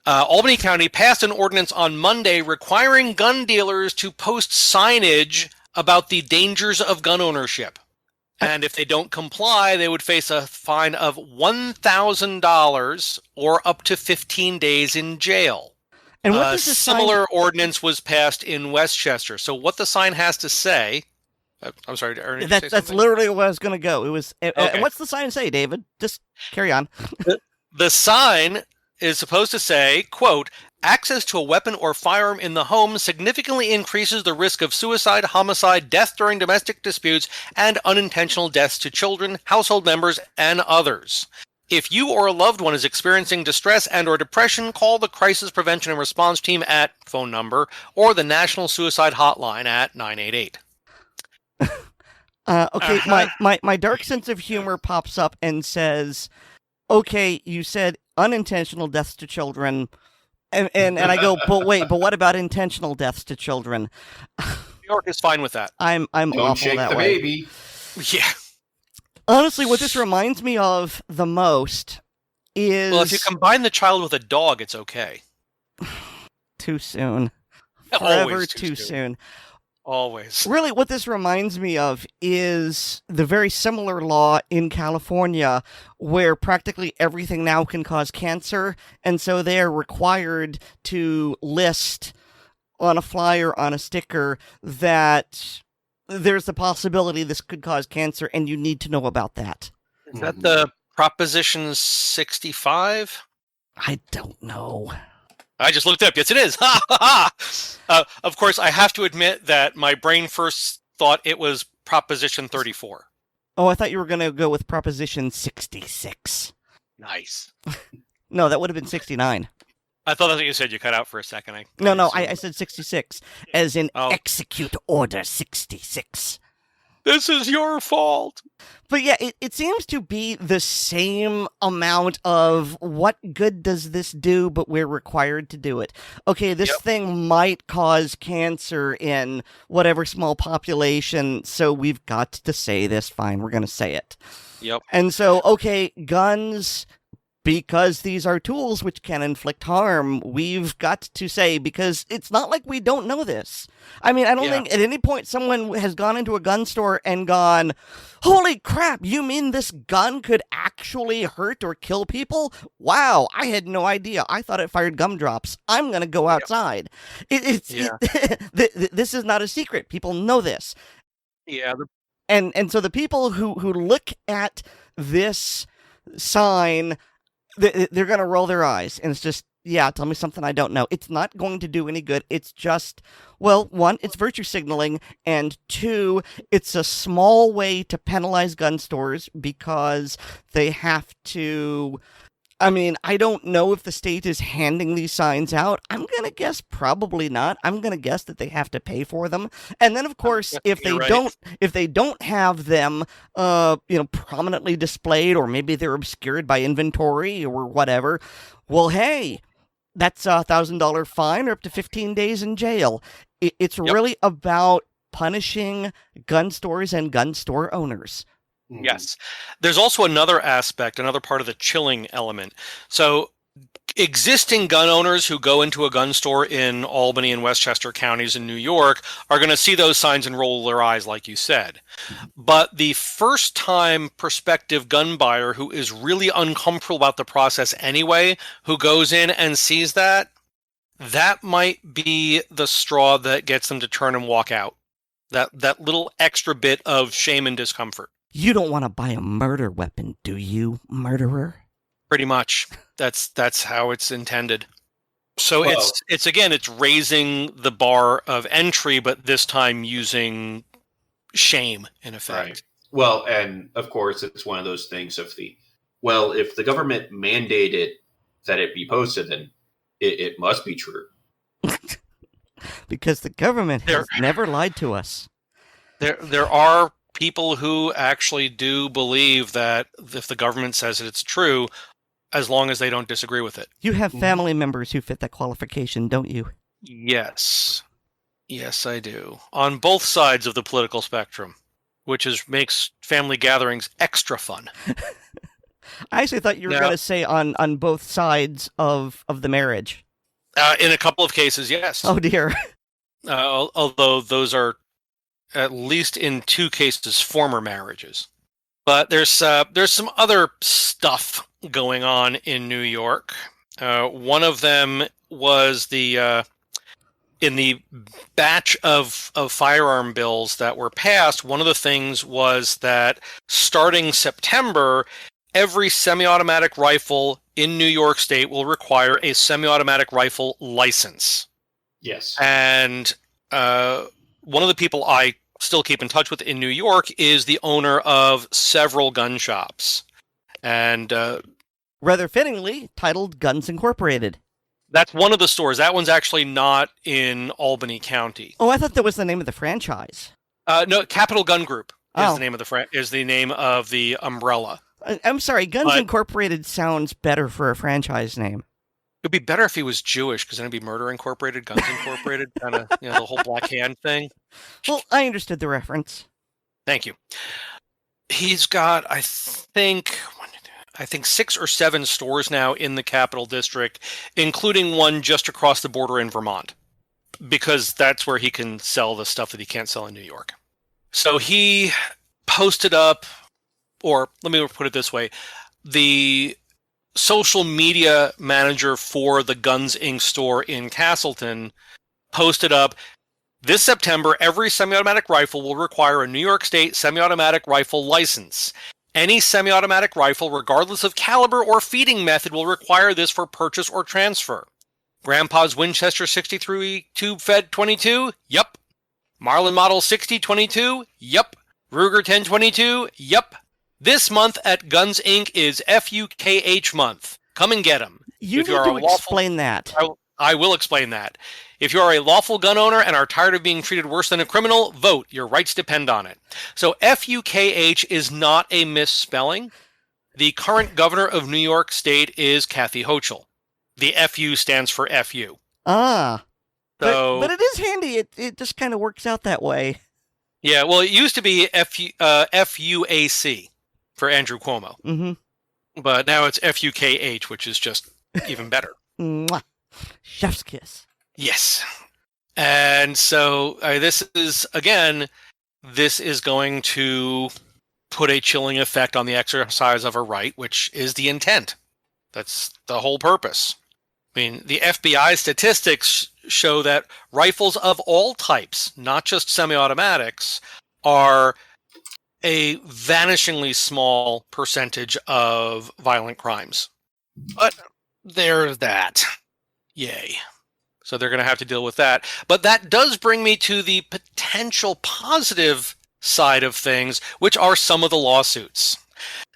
Albany County passed an ordinance on Monday requiring gun dealers to post signage about the dangers of gun ownership. And if they don't comply, they would face a fine of $1,000 or up to 15 days in jail. And what A does this similar ordinance was passed in Westchester. So what the sign has to say... I'm sorry, Erin, did you say That's something? literally where I was going to go. It was. Okay. What's the sign say, David? Just carry on. The sign is supposed to say, quote, access to a weapon or firearm in the home significantly increases the risk of suicide, homicide, death during domestic disputes, and unintentional deaths to children, household members, and others. If you or a loved one is experiencing distress and or depression, call the Crisis Prevention and Response Team at phone number or the National Suicide Hotline at 988. Okay, my dark sense of humor pops up and says, okay, you said unintentional deaths to children, and I go, but wait, but what about intentional deaths to children? New York is fine with that. I'm Don't awful shake that the way. baby. Yeah. Honestly, what this reminds me of the most is... Well, if you combine the child with a dog, it's okay. Too soon. Always Forever too too soon. Always. Really, what this reminds me of is the very similar law in California where practically everything now can cause cancer, and so they are required to list on a flyer, on a sticker, that there's the possibility this could cause cancer, and you need to know about that. Is that the Proposition 65? I don't know. I just looked it up. Yes, it is. Ha ha ha! Of course, I have to admit that my brain first thought it was Proposition 34. Oh, I thought you were going to go with Proposition 66. Nice. No, that would have been 69. I thought that's what you said. You cut out for a second. No, I said 66, as in Oh. Execute Order 66. This is your fault. But yeah, it seems to be the same amount of what good does this do, but we're required to do it. Okay, this thing might cause cancer in whatever small population, so we've got to say this. Fine, we're going to say it. Yep. And so, okay, guns, because these are tools which can inflict harm, we've got to say, because it's not like we don't know this. I mean, I don't think at any point someone has gone into a gun store and gone, holy crap, you mean this gun could actually hurt or kill people? Wow, I had no idea. I thought it fired gumdrops. I'm going to go outside. This is not a secret. People know this. Yeah. And so the people who look at this sign, they're going to roll their eyes. And it's just, yeah, tell me something I don't know. It's not going to do any good. It's just, well, one, it's virtue signaling. And two, it's a small way to penalize gun stores because they have to... I mean, I don't know if the state is handing these signs out. I'm going to guess probably not. I'm going to guess that they have to pay for them. And then, of course, if they don't have them, prominently displayed, or maybe they're obscured by inventory or whatever, well, hey, that's a $1,000 fine or up to 15 days in jail. It's really about punishing gun stores and gun store owners. Yes. There's also another aspect, another part of the chilling element. So existing gun owners who go into a gun store in Albany and Westchester counties in New York are going to see those signs and roll their eyes, like you said. But the first-time prospective gun buyer who is really uncomfortable about the process anyway, who goes in and sees that might be the straw that gets them to turn and walk out. That little extra bit of shame and discomfort. You don't want to buy a murder weapon, do you, murderer? Pretty much. That's how it's intended. So Well- it's raising the bar of entry, but this time using shame in effect. Right. Well, and of course, it's one of those things if the government mandated that it be posted, then it must be true. Because the government has never lied to us. There are people who actually do believe that if the government says it's true, as long as they don't disagree with it. You have family members who fit that qualification, don't you? Yes. Yes, I do. On both sides of the political spectrum, which makes family gatherings extra fun. I actually thought you were going to say on both sides of the marriage. In a couple of cases, yes. Oh, dear. Although those are, at least in 2 cases, former marriages. But there's some other stuff going on in New York. One of them was in the batch of firearm bills that were passed, one of the things was that starting September, every semi-automatic rifle in New York State will require a semi-automatic rifle license. Yes. And one of the people I still keep in touch with in New York is the owner of several gun shops. And rather fittingly titled Guns Incorporated. That's one of the stores. That one's actually not in Albany County. Oh, I thought that was the name of the franchise. No, Capital Gun Group is Oh. the name of is the name of the umbrella. I'm sorry, Guns Incorporated sounds better for a franchise name. It'd be better if he was Jewish, because then it'd be Murder Incorporated, Guns Incorporated, kind of, the whole Black Hand thing. Well, I understood the reference. Thank you. He's got, I think 6 or 7 stores now in the Capital District, including one just across the border in Vermont, because that's where he can sell the stuff that he can't sell in New York. So he posted up, or let me put it this way, the social media manager for the Guns Inc. store in Castleton posted up, this September, every semi-automatic rifle will require a New York State semi-automatic rifle license. Any semi-automatic rifle, regardless of caliber or feeding method, will require this for purchase or transfer. Grandpa's Winchester 63 tube-fed 22? Yup. Marlin Model 6022? Yup. Ruger 1022? Yup. This month at Guns Inc. is FUKH month. Come and get them. You need to explain that. I will explain that. If you are a lawful gun owner and are tired of being treated worse than a criminal, vote. Your rights depend on it. So FUKH is not a misspelling. The current governor of New York State is Kathy Hochul. The FU stands for FU. Ah. So, but it is handy. It just kind of works out that way. Yeah, well, it used to be FUAC for Andrew Cuomo. Mm-hmm. But now it's FUKH, which is just even better. Mwah. Chef's kiss. Yes. And so this is going to put a chilling effect on the exercise of a right, which is the intent. That's the whole purpose. I mean, the FBI statistics show that rifles of all types, not just semi-automatics, are a vanishingly small percentage of violent crimes. But there's that. Yay. So they're going to have to deal with that. But that does bring me to the potential positive side of things, which are some of the lawsuits.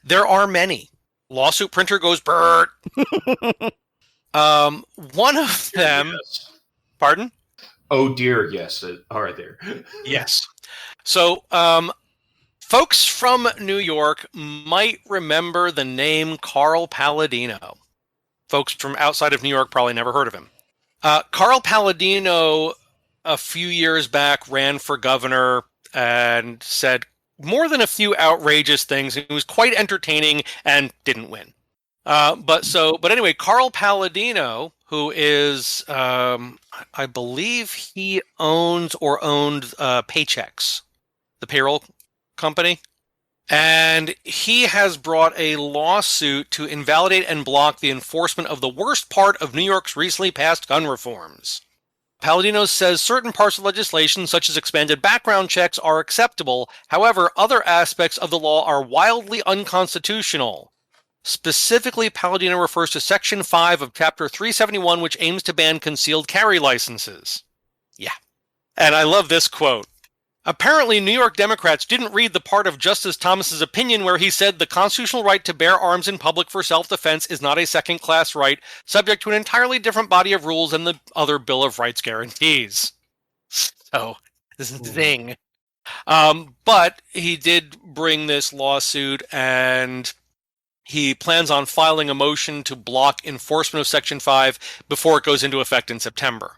There are many. Lawsuit printer goes Bert. One of them... Yes. Pardon? Oh dear, yes, are there. Yes. So, folks from New York might remember the name Carl Paladino. Folks from outside of New York probably never heard of him. Carl Paladino, a few years back, ran for governor and said more than a few outrageous things. He was quite entertaining and didn't win. But anyway, Carl Paladino, who is, I believe he owned Paychex, the payroll company. And he has brought a lawsuit to invalidate and block the enforcement of the worst part of New York's recently passed gun reforms. Paladino says certain parts of legislation, such as expanded background checks, are acceptable. However, other aspects of the law are wildly unconstitutional. Specifically, Paladino refers to Section 5 of Chapter 371, which aims to ban concealed carry licenses. Yeah. And I love this quote. Apparently, New York Democrats didn't read the part of Justice Thomas's opinion where he said the constitutional right to bear arms in public for self-defense is not a second-class right, subject to an entirely different body of rules than the other Bill of Rights guarantees. So, zing. But he did bring this lawsuit, and he plans on filing a motion to block enforcement of Section 5 before it goes into effect in September.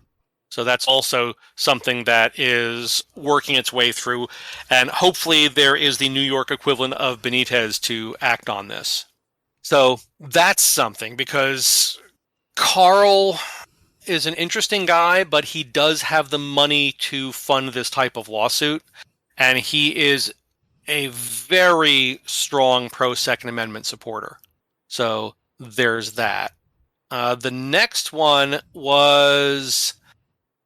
So that's also something that is working its way through. And hopefully there is the New York equivalent of Benitez to act on this. So that's something, because Carl is an interesting guy, but he does have the money to fund this type of lawsuit. And he is a very strong pro-Second Amendment supporter. So there's that. The next one was...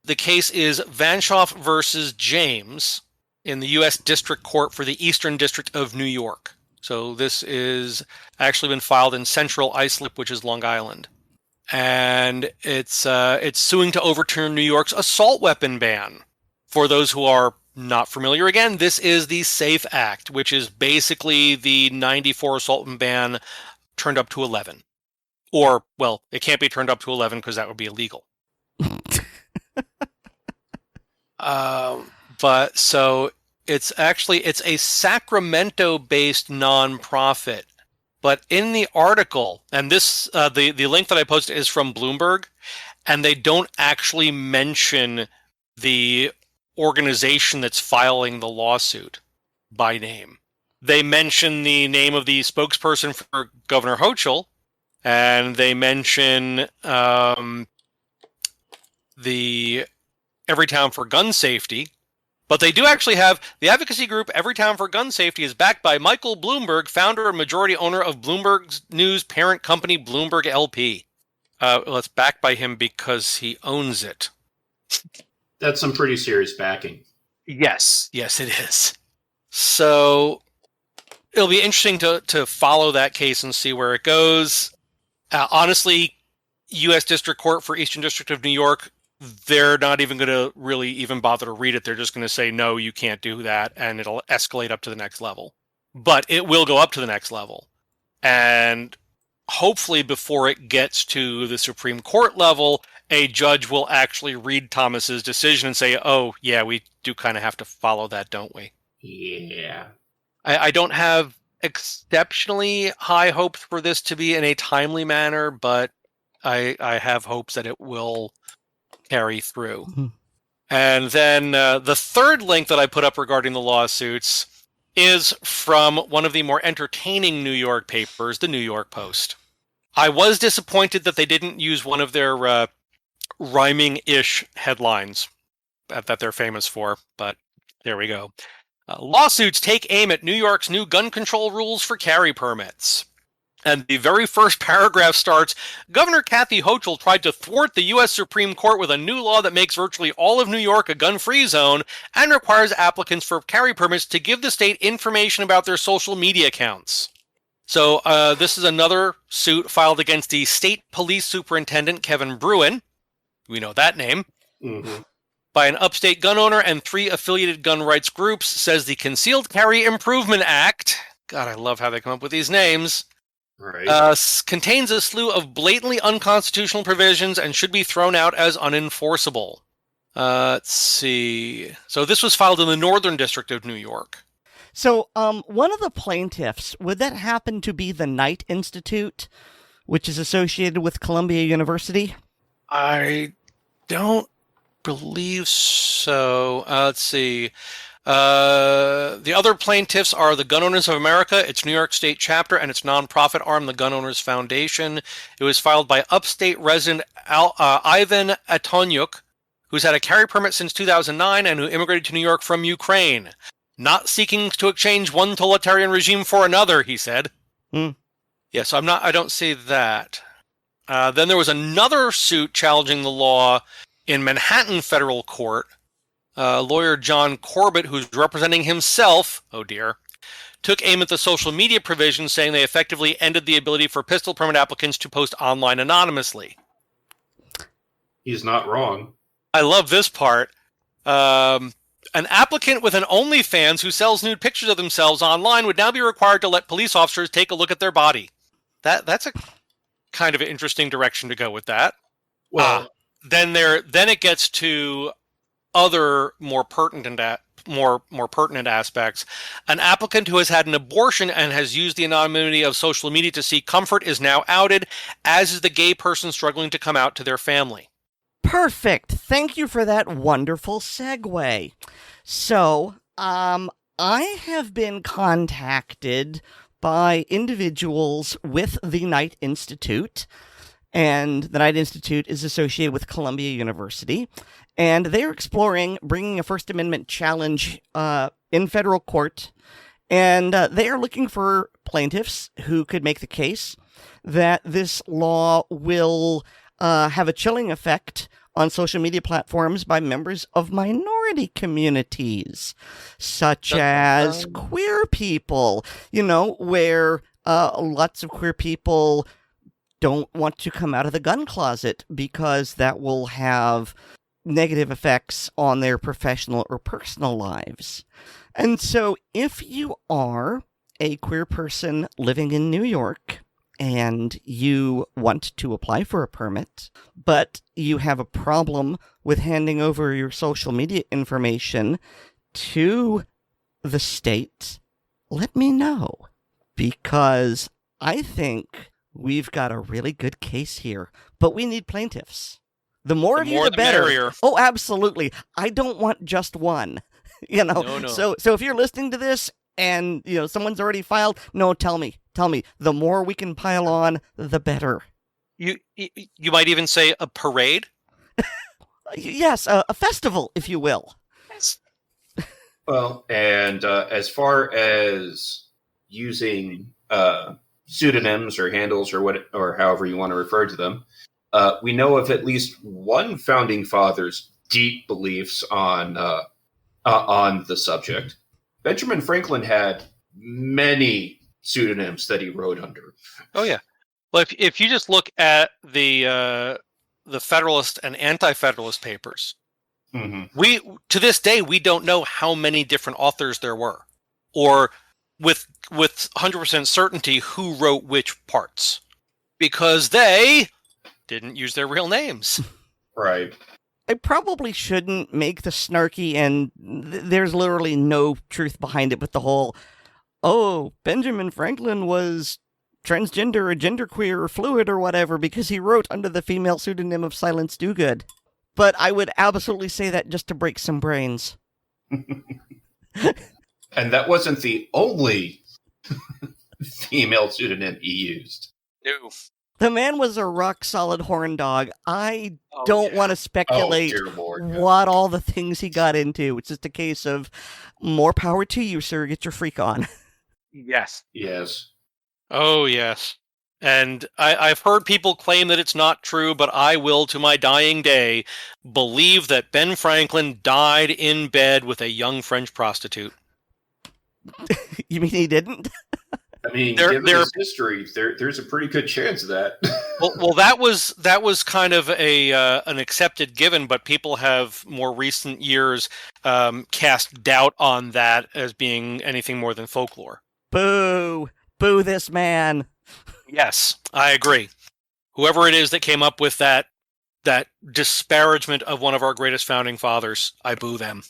The case is Vanshoff versus James in the U.S. District Court for the Eastern District of New York. So this is actually been filed in Central Islip, which is Long Island. And it's suing to overturn New York's assault weapon ban. For those who are not familiar, again, this is the SAFE Act, which is basically the 94 assault weapon ban turned up to 11. Or, well, it can't be turned up to 11 because that would be illegal. But so it's a Sacramento-based nonprofit. But in the article, and this the link that I posted is from Bloomberg, and they don't actually mention the organization that's filing the lawsuit by name. They mention the name of the spokesperson for Governor Hochul, and they mention the Everytown for Gun Safety, but they do actually have the advocacy group Everytown for Gun Safety is backed by Michael Bloomberg, founder and majority owner of Bloomberg News parent company Bloomberg LP. Well, it's backed by him because he owns it. That's some pretty serious backing. Yes, it is. So it'll be interesting to follow that case and see where it goes. Honestly, U.S. District Court for Eastern District of New York, they're not even going to really even bother to read it. They're just going to say, no, you can't do that, and it'll escalate up to the next level. But it will go up to the next level. And hopefully before it gets to the Supreme Court level, a judge will actually read Thomas's decision and say, oh, yeah, we do kind of have to follow that, don't we? Yeah. I don't have exceptionally high hopes for this to be in a timely manner, but I have hopes that it will carry through. Mm-hmm. And then the third link that I put up regarding the lawsuits is from one of the more entertaining New York papers, the New York Post. I was disappointed that they didn't use one of their rhyming-ish headlines that they're famous for, but there we go. Lawsuits take aim at New York's new gun control rules for carry permits. And the very first paragraph starts, Governor Kathy Hochul tried to thwart the U.S. Supreme Court with a new law that makes virtually all of New York a gun-free zone and requires applicants for carry permits to give the state information about their social media accounts. So this is another suit filed against the state police superintendent, Kevin Bruin. We know that name. Mm-hmm. By an upstate gun owner and 3 affiliated gun rights groups, says the Concealed Carry Improvement Act, God, I love how they come up with these names, right. Contains a slew of blatantly unconstitutional provisions and should be thrown out as unenforceable. Let's see. So this was filed in the Northern District of New York. So one of the plaintiffs, would that happen to be the Knight Institute, which is associated with Columbia University? I don't believe so. Let's see. The other plaintiffs are the Gun Owners of America, its New York State chapter, and its nonprofit arm, the Gun Owners Foundation. It was filed by upstate resident Ivan Atonyuk, who's had a carry permit since 2009 and who immigrated to New York from Ukraine. Not seeking to exchange one totalitarian regime for another, he said. Yeah, so I don't see that. Then there was another suit challenging the law In Manhattan federal court, lawyer John Corbett, who's representing himself, oh dear, took aim at the social media provisions, saying they effectively ended the ability for pistol permit applicants to post online anonymously. He's not wrong. I love this part. An applicant with an OnlyFans who sells nude pictures of themselves online would now be required to let police officers take a look at their body. That's a kind of an interesting direction to go with that. Well, then it gets to other more pertinent aspects. An applicant who has had an abortion and has used the anonymity of social media to seek comfort is now outed, as is the gay person struggling to come out to their family. Perfect. Thank you for that wonderful segue. So, I have been contacted by individuals with the Knight Institute, and the Knight Institute is associated with Columbia University, and they're exploring bringing a First Amendment challenge in federal court, and they are looking for plaintiffs who could make the case that this law will have a chilling effect on social media platforms by members of minority communities, such as queer people, where lots of queer people don't want to come out of the gun closet because that will have negative effects on their professional or personal lives. And so if you are a queer person living in New York and you want to apply for a permit, but you have a problem with handing over your social media information to the state, let me know, because I think we've got a really good case here, but we need plaintiffs. The more of you, the better. Merrier. Oh, absolutely. I don't want just one. No. So if you're listening to this and someone's already filed, no, tell me. The more we can pile on, the better. You might even say a parade. Yes, a festival, if you will. Yes. Well, and as far as using pseudonyms or handles or however you want to refer to them, we know of at least one founding father's deep beliefs on the subject. Benjamin Franklin had many pseudonyms that he wrote under. Oh yeah. Well, if you just look at the Federalist and Anti-Federalist papers, we to this day we don't know how many different authors there were, or with 100% certainty who wrote which parts, because they didn't use their real names. Right. I probably shouldn't make the snarky, and there's literally no truth behind it with the whole, Benjamin Franklin was transgender or genderqueer or fluid or whatever because he wrote under the female pseudonym of Silence Dogood. But I would absolutely say that just to break some brains. And that wasn't the only female pseudonym he used. No. The man was a rock-solid horn dog. I don't want to speculate what all the things he got into. It's just a case of more power to you, sir. Get your freak on. Yes. Yes. Oh, yes. And I've heard people claim that it's not true, but I will, to my dying day, believe that Ben Franklin died in bed with a young French prostitute. You mean he didn't? I mean, given his history, there's a pretty good chance of that. well, that was kind of an accepted given, but people have more recent years cast doubt on that as being anything more than folklore. Boo this man. Yes, I agree. Whoever it is that came up with that disparagement of one of our greatest founding fathers, I boo them.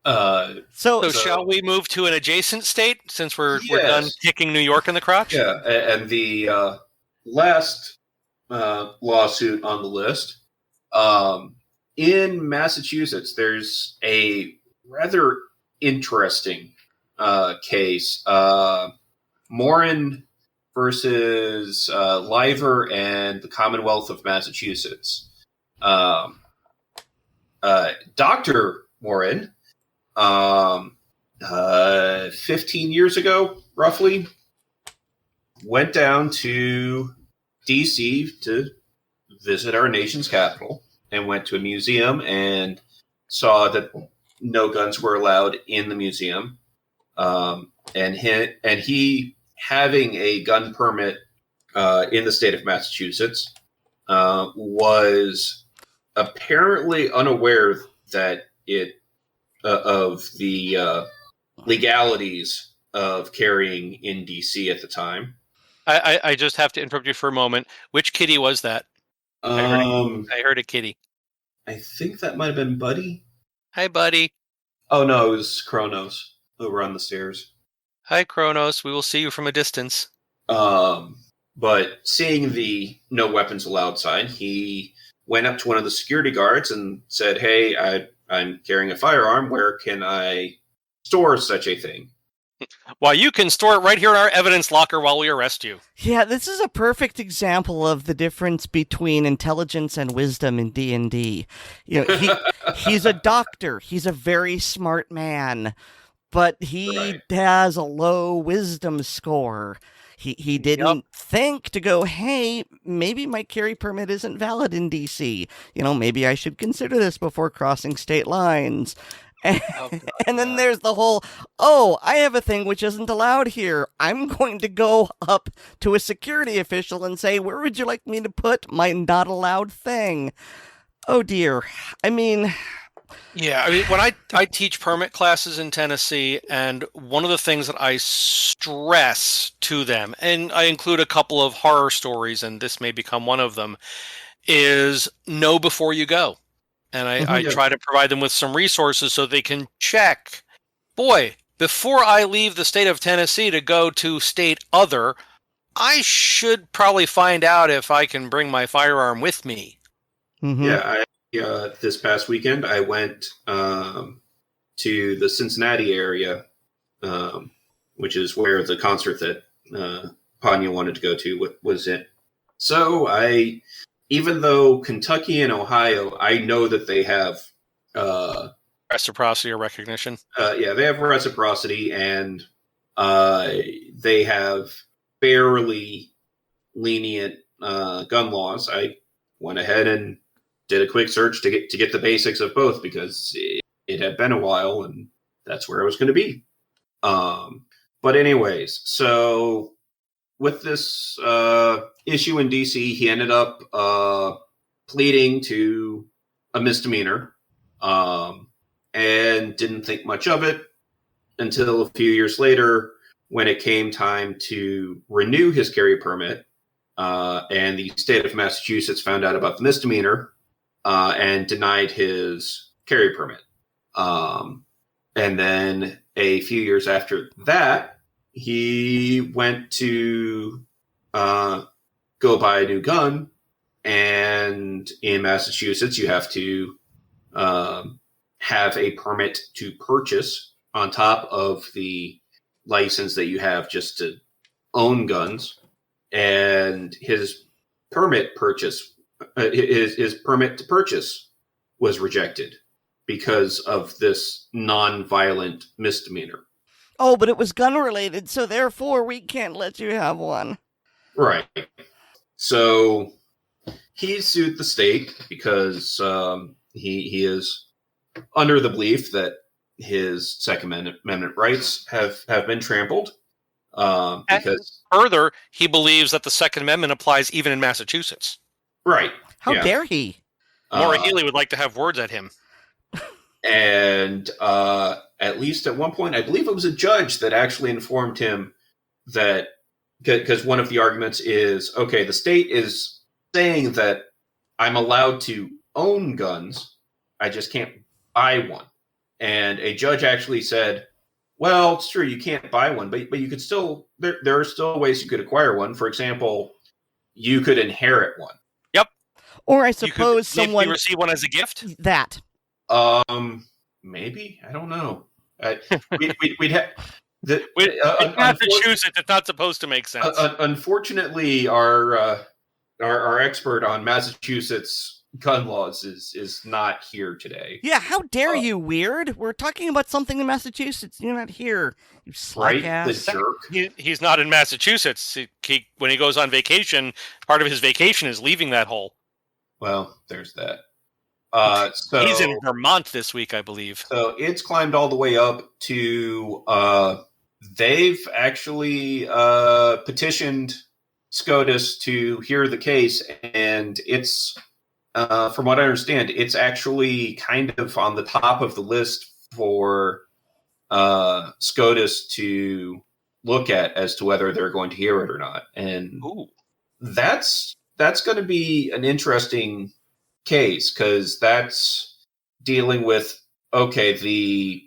So shall we move to an adjacent state since we're done kicking New York in the crotch? Yeah, and the last lawsuit on the list, in Massachusetts, there's a rather interesting case. Morin versus Lyver and the Commonwealth of Massachusetts. Dr. Morin, 15 years ago, roughly, went down to D.C. to visit our nation's capital and went to a museum and saw that no guns were allowed in the museum. And he having a gun permit in the state of Massachusetts, was apparently unaware that of the legalities of carrying in DC at the time. I just have to interrupt you for a moment. Which kitty was that? I heard a kitty. I think that might have been Buddy. Hi, buddy. Oh no, it was Kronos over on the stairs. Hi, Kronos. We will see you from a distance. But seeing the no weapons allowed sign, he went up to one of the security guards and said, "Hey, I'm carrying a firearm. Where can I store such a thing?" Well, you can store it right here in our evidence locker while we arrest you. Yeah, this is a perfect example of the difference between intelligence and wisdom in D&D. You know, he's a doctor. He's a very smart man, but he has a low wisdom score. He didn't think to go, hey, maybe my carry permit isn't valid in DC. You know, maybe I should consider this before crossing state lines. And then there's the whole, I have a thing which isn't allowed here. I'm going to go up to a security official and say, where would you like me to put my not allowed thing? Oh, dear. I mean... Yeah, I mean, when I teach permit classes in Tennessee, and one of the things that I stress to them, and I include a couple of horror stories, and this may become one of them, is know before you go. And I try to provide them with some resources so they can check. Boy, before I leave the state of Tennessee to go to state other, I should probably find out if I can bring my firearm with me. Mm-hmm. Yeah, this past weekend I went to the Cincinnati area, which is where the concert that Panya wanted to go to was in. So even though Kentucky and Ohio, I know that they have reciprocity or recognition. They have reciprocity, and they have fairly lenient gun laws. I went ahead and did a quick search to get the basics of both, because it had been a while, and that's where I was going to be. But anyways, so with this issue in DC, he ended up pleading to a misdemeanor, and didn't think much of it until a few years later, when it came time to renew his carry permit, and the state of Massachusetts found out about the misdemeanor and denied his carry permit. And then a few years after that, he went to go buy a new gun. And in Massachusetts, you have to have a permit to purchase on top of the license that you have just to own guns. And his permit to purchase was rejected because of this non-violent misdemeanor. Oh, but it was gun-related, so therefore we can't let you have one. Right. So he sued the state because he is under the belief that his Second Amendment rights have been trampled. Because further, he believes that the Second Amendment applies even in Massachusetts. Right. How dare he? Maura Healy would like to have words at him. And at least at one point, I believe it was a judge that actually informed him that, because one of the arguments is, okay, the state is saying that I'm allowed to own guns, I just can't buy one. And a judge actually said, well, it's true, you can't buy one, but you could still, there are still ways you could acquire one. For example, you could inherit one. Yep. Or I suppose someone... You receive one as a gift? That. Maybe? I don't know. We'd have... in Massachusetts, it's not supposed to make sense. Unfortunately, our expert on Massachusetts gun laws is not here today. Yeah, how dare you, Weird? We're talking about something in Massachusetts. You're not here, you slack ass. The jerk. He's not in Massachusetts. When he goes on vacation, part of his vacation is leaving that hole. Well, there's that. He's in Vermont this week, I believe. So it's climbed all the way up to. They've actually petitioned SCOTUS to hear the case, and it's, from what I understand, it's actually kind of on the top of the list for SCOTUS to look at as to whether they're going to hear it or not. And that's going to be an interesting case, because that's dealing with, okay, the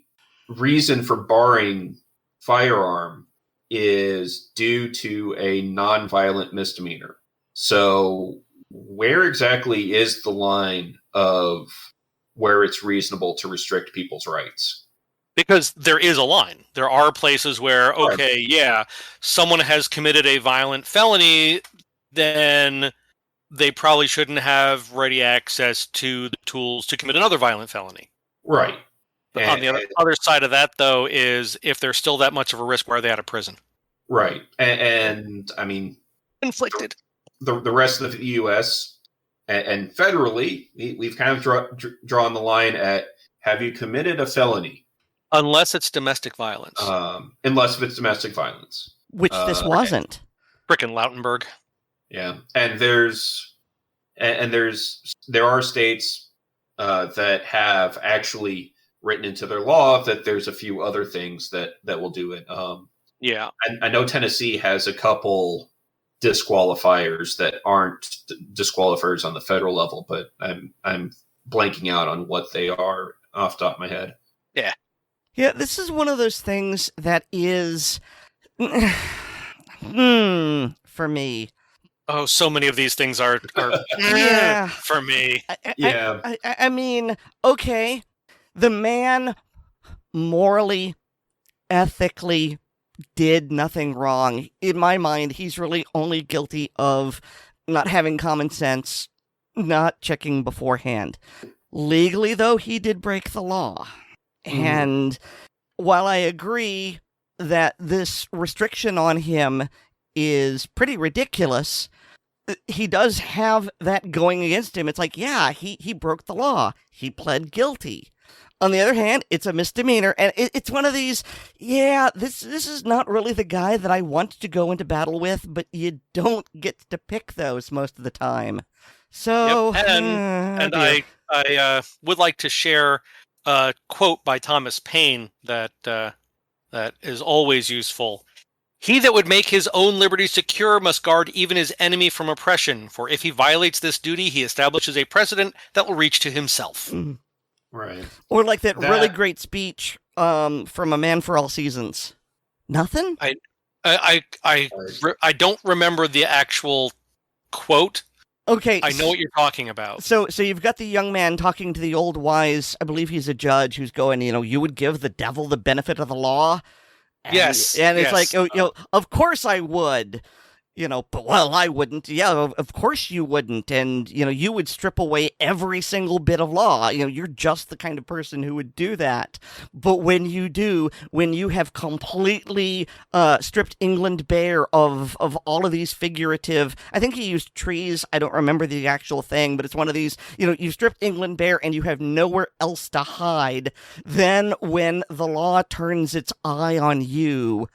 reason for barring firearm is due to a nonviolent misdemeanor. So where exactly is the line of where it's reasonable to restrict people's rights? Because there is a line. There are places where, okay, yeah, someone has committed a violent felony, then they probably shouldn't have ready access to the tools to commit another violent felony. Right. But on the other side of that, though, is if they're still that much of a risk, why are they out of prison? Right. And I mean, inflicted. The rest of the U.S. and federally, we've kind of drawn the line at, have you committed a felony? Unless it's domestic violence. Unless it's domestic violence. Which this wasn't. Frickin' Lautenberg. Yeah. And there are states that have actually written into their law that there's a few other things that will do it. Yeah. I know Tennessee has a couple disqualifiers that aren't disqualifiers on the federal level, but I'm blanking out on what they are off the top of my head. Yeah. Yeah, this is one of those things that is for me. Oh, so many of these things are yeah. for me. I mean, okay, the man morally, ethically did nothing wrong. In my mind, he's really only guilty of not having common sense, not checking beforehand. Legally, though, he did break the law. And while I agree that this restriction on him is pretty ridiculous, he does have that going against him. It's like, yeah, he broke the law. He pled guilty. On the other hand, it's a misdemeanor, and it's one of these, yeah, this is not really the guy that I want to go into battle with, but you don't get to pick those most of the time. So, yep. And I would like to share a quote by Thomas Paine that is always useful. He that would make his own liberty secure must guard even his enemy from oppression, for if he violates this duty, he establishes a precedent that will reach to himself. Right. Or like that really great speech from A Man for All Seasons. Nothing? I don't remember the actual quote. Okay. I know what you're talking about. So you've got the young man talking to the old wise, I believe he's a judge, who's going, you would give the devil the benefit of the law? And, yes. And it's like, of course I would. But well, I wouldn't. Yeah, of course you wouldn't. And, you would strip away every single bit of law. You're just the kind of person who would do that. But when you do, when you have completely stripped England bare of all of these figurative, I think he used trees. I don't remember the actual thing, but it's one of these, you've stripped England bare and you have nowhere else to hide. Then when the law turns its eye on you,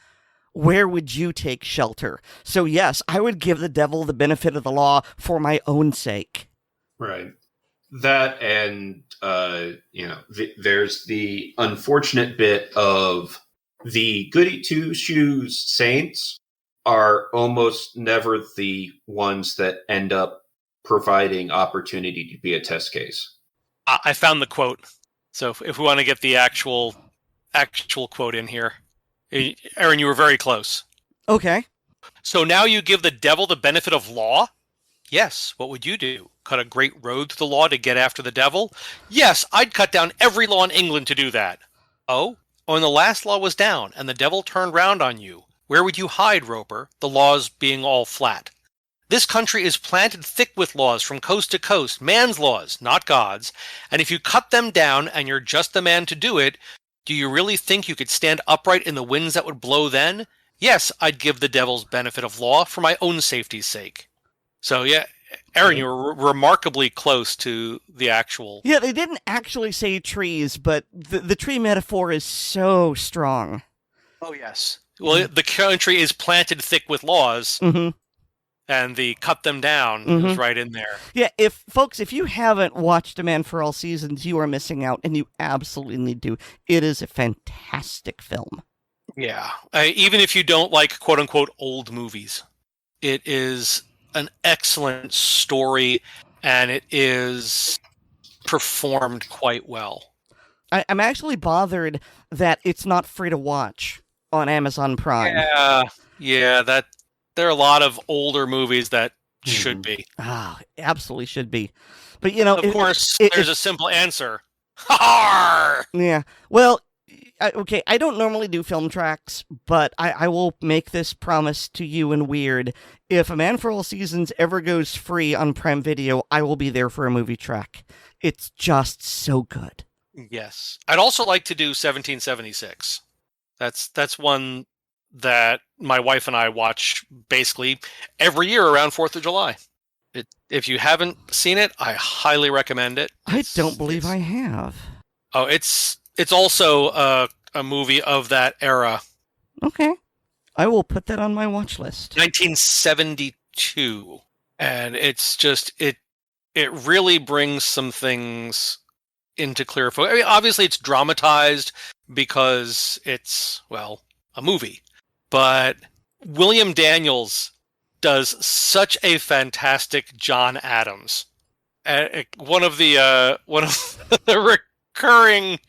where would you take shelter? So yes, I would give the devil the benefit of the law for my own sake. Right. That and, there's the unfortunate bit of the goody two-shoes saints are almost never the ones that end up providing opportunity to be a test case. I found the quote. So if we want to get the actual quote in here. Erin, you were very close. Okay. So now you give the devil the benefit of law? Yes. What would you do? Cut a great road through the law to get after the devil? Yes, I'd cut down every law in England to do that. Oh, when the last law was down and the devil turned round on you, where would you hide, Roper, the laws being all flat? This country is planted thick with laws from coast to coast, man's laws, not God's, and if you cut them down and you're just the man to do it, do you really think you could stand upright in the winds that would blow then? Yes, I'd give the devil's benefit of law for my own safety's sake. So yeah, Erin, you were remarkably close to the actual. Yeah, they didn't actually say trees, but the tree metaphor is so strong. Oh, yes. Well, the country is planted thick with laws, and the cut them down is right in there. Yeah, folks, if you haven't watched A Man for All Seasons, you are missing out, and you absolutely need to. It is a fantastic film. Yeah. Even if you don't like quote-unquote old movies, it is an excellent story, and it is performed quite well. I'm actually bothered that it's not free to watch on Amazon Prime. Yeah, that there are a lot of older movies that should be. Ah, absolutely should be. But, Of course, there's a simple answer. Ha! Yeah. Well, okay, I don't normally do film tracks, but I will make this promise to you and Weird. If A Man for All Seasons ever goes free on Prime Video, I will be there for a movie track. It's just so good. Yes. I'd also like to do 1776. That's one that my wife and I watch basically every year around 4th of July. If you haven't seen it, I highly recommend it. I don't believe I have. Oh, it's also a movie of that era. Okay. I will put that on my watch list. 1972. And it's just, it really brings some things into clear focus. I mean, obviously it's dramatized because it's, well, a movie. But William Daniels does such a fantastic John Adams. One of the recurring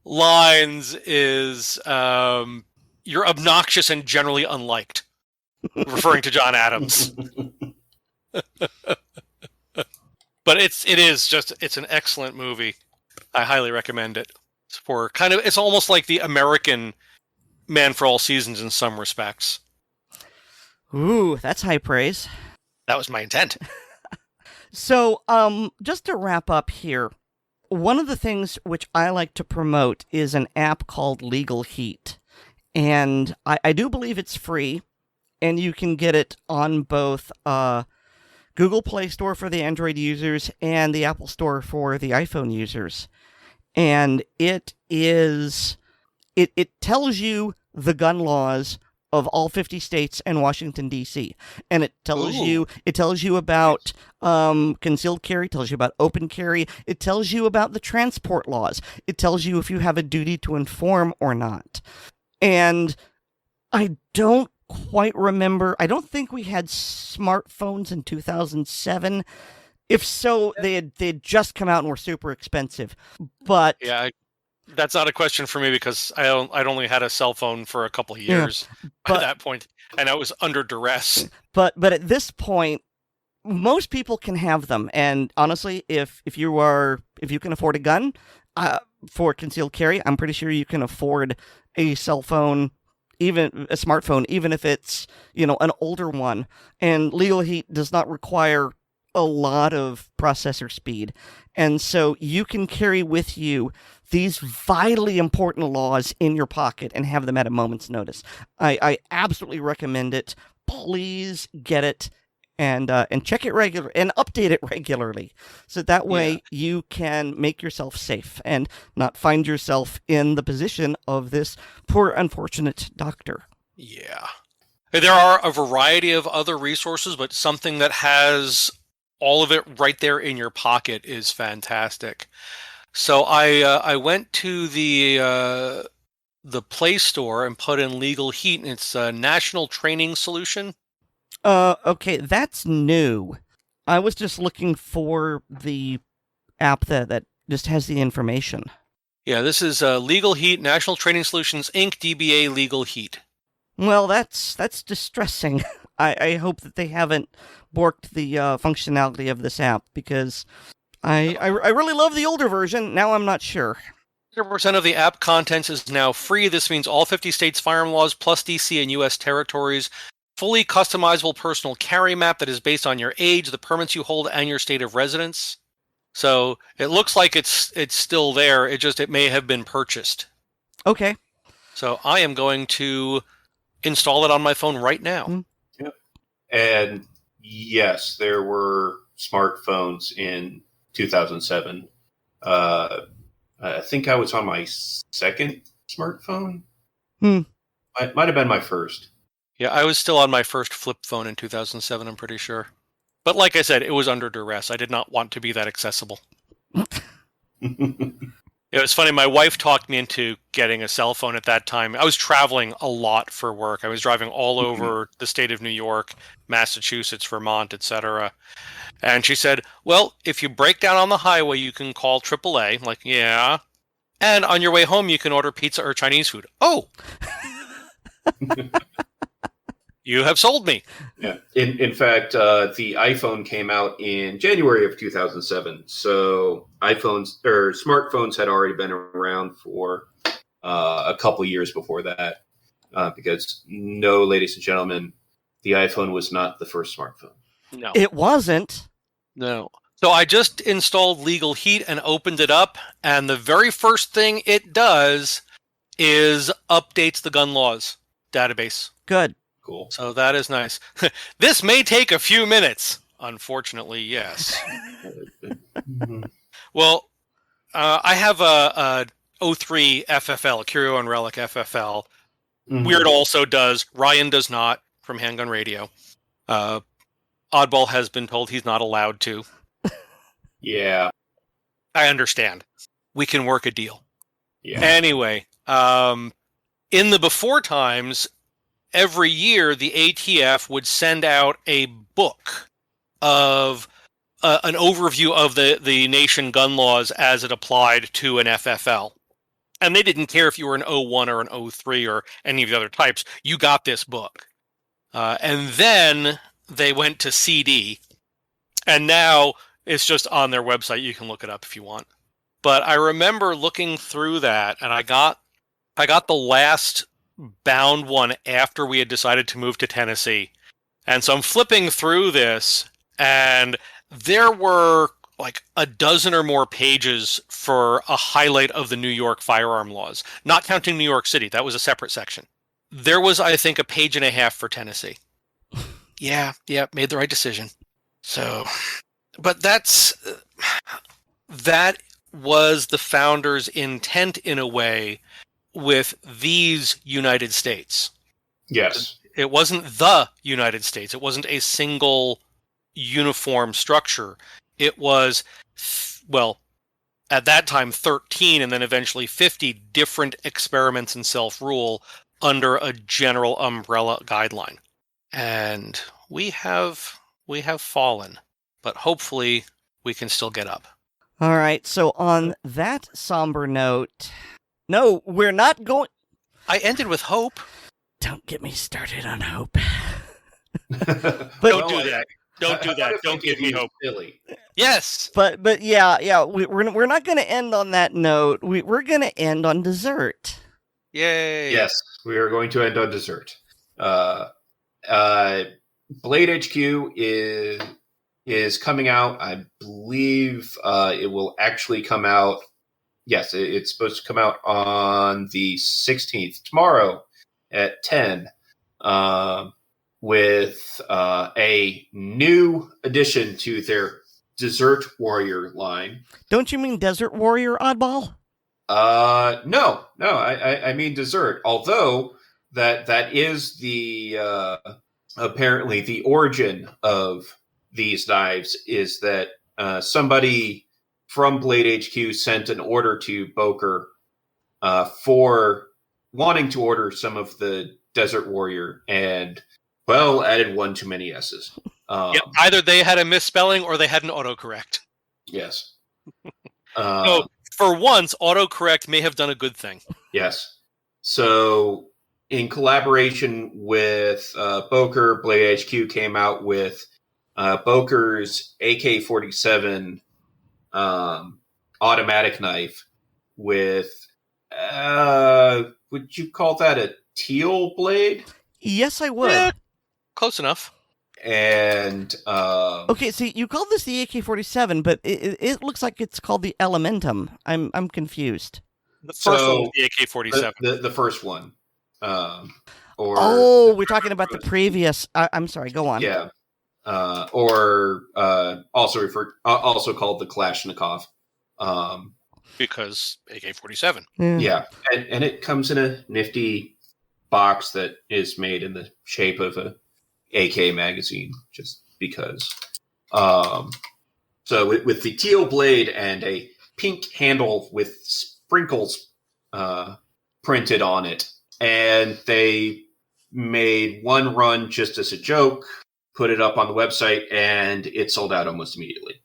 lines is, "You're obnoxious and generally unliked," referring to John Adams. But it's an excellent movie. I highly recommend it. It's almost like the American Man for All Seasons in some respects. Ooh, that's high praise. That was my intent. So, just to wrap up here, one of the things which I like to promote is an app called Legal Heat. And I do believe it's free, and you can get it on both Google Play Store for the Android users and the Apple Store for the iPhone users. And it tells you the gun laws of all 50 states and Washington, D.C. And it tells you about concealed carry, tells you about open carry, it tells you about the transport laws, it tells you if you have a duty to inform or not. And I don't quite remember, I don't think we had smartphones in 2007. If so, they had just come out and were super expensive. But yeah, that's not a question for me because I'd only had a cell phone for a couple of years at that point, and I was under duress. But at this point, most people can have them. And honestly, if you can afford a gun for concealed carry, I'm pretty sure you can afford a cell phone, even a smartphone, even if it's an older one. And Legal Heat does not require a lot of processor speed. And so you can carry with you these vitally important laws in your pocket and have them at a moment's notice. I absolutely recommend it. Please get it and check it regularly and update it regularly. So that way you can make yourself safe and not find yourself in the position of this poor, unfortunate doctor. Yeah. There are a variety of other resources, but something that has all of it right there in your pocket is fantastic. So I went to the Play Store and put in Legal Heat, and it's a national training solution. Okay, that's new. I was just looking for the app that just has the information. Yeah, this is Legal Heat, National Training Solutions, Inc., DBA Legal Heat. Well, that's distressing. I hope that they haven't borked the functionality of this app, because I really love the older version. Now I'm not sure. 100% of the app contents is now free. This means all 50 states' firearm laws, plus DC and U.S. territories. Fully customizable personal carry map that is based on your age, the permits you hold, and your state of residence. So it looks like it's still there. It may have been purchased. Okay. So I am going to install it on my phone right now. Yep. And yes, there were smartphones in 2007. I think I was on my second smartphone. Might have been my first. Yeah, I was still on my first flip phone in 2007, I'm pretty sure. But like I said, it was under duress. I did not want to be that accessible. It was funny. My wife talked me into getting a cell phone at that time. I was traveling a lot for work. I was driving all over the state of New York, Massachusetts, Vermont, etc. And she said, well, if you break down on the highway, you can call AAA. I'm like, yeah. And on your way home, you can order pizza or Chinese food. Oh! You have sold me. Yeah. In fact, the iPhone came out in January of 2007. So smartphones had already been around for a couple years before that. Because no, ladies and gentlemen, the iPhone was not the first smartphone. No. It wasn't. No. So I just installed Legal Heat and opened it up. And the very first thing it does is updates the gun laws database. Good. Cool. So that is nice. This may take a few minutes. Unfortunately, yes. Well, I have a 03 FFL, a Curio and Relic FFL. Weird also does. Ryan does not, from Handgun Radio. Oddball has been told he's not allowed to. Yeah. I understand. We can work a deal. Yeah. Anyway, in the before times, every year the ATF would send out a book of an overview of the nation gun laws as it applied to an FFL. And they didn't care if you were an 01 or an 03 or any of the other types. You got this book. And then they went to CD. And now it's just on their website. You can look it up if you want. But I remember looking through that, and I got the last bound one after we had decided to move to Tennessee. And so I'm flipping through this, and there were like a dozen or more pages for a highlight of the New York firearm laws, not counting New York City. That was a separate section. There was, I think, a page and a half for Tennessee. Yeah, made the right decision. So, but that was the founders' intent in a way with these United States. Yes. It wasn't the United States. It wasn't a single uniform structure. It was, well, at that time, 13 and then eventually 50 different experiments in self-rule under a general umbrella guideline. And we have fallen, but hopefully we can still get up. All right, so on that somber note... No, we're not going... I ended with hope. Don't get me started on hope. Don't do that. Don't do that. Don't give me hope. Silly. Yes. But yeah, we're not going to end on that note. We're going to end on dessert. Yay. Yes, we are going to end on dessert. Blade HQ is coming out. I believe it will actually come out. Yes, it's supposed to come out on the 16th, tomorrow at 10, with a new addition to their Desert Warrior line. Don't you mean Desert Warrior, Oddball? No, I mean dessert. Although that is the apparently the origin of these knives is that somebody from Blade HQ sent an order to Boker for wanting to order some of the Desert Warrior and, well, added one too many S's. Either they had a misspelling or they had an autocorrect. Yes. So, for once, autocorrect may have done a good thing. Yes. So, in collaboration with Boker, Blade HQ came out with Boker's AK-47 automatic knife with, would you call that a teal blade? Yes, I would. Yeah, close enough. And okay, see, you called this the AK-47, but it looks like it's called the Elementum. I'm confused. The first one was the AK-47. The first one. We're talking about the previous. I'm sorry. Go on. Yeah. or also called the Kalashnikov. Because AK-47. Yeah, and it comes in a nifty box that is made in the shape of a AK magazine, just because. So with the teal blade and a pink handle with sprinkles printed on it, and they made one run just as a joke, put it up on the website, and it sold out almost immediately.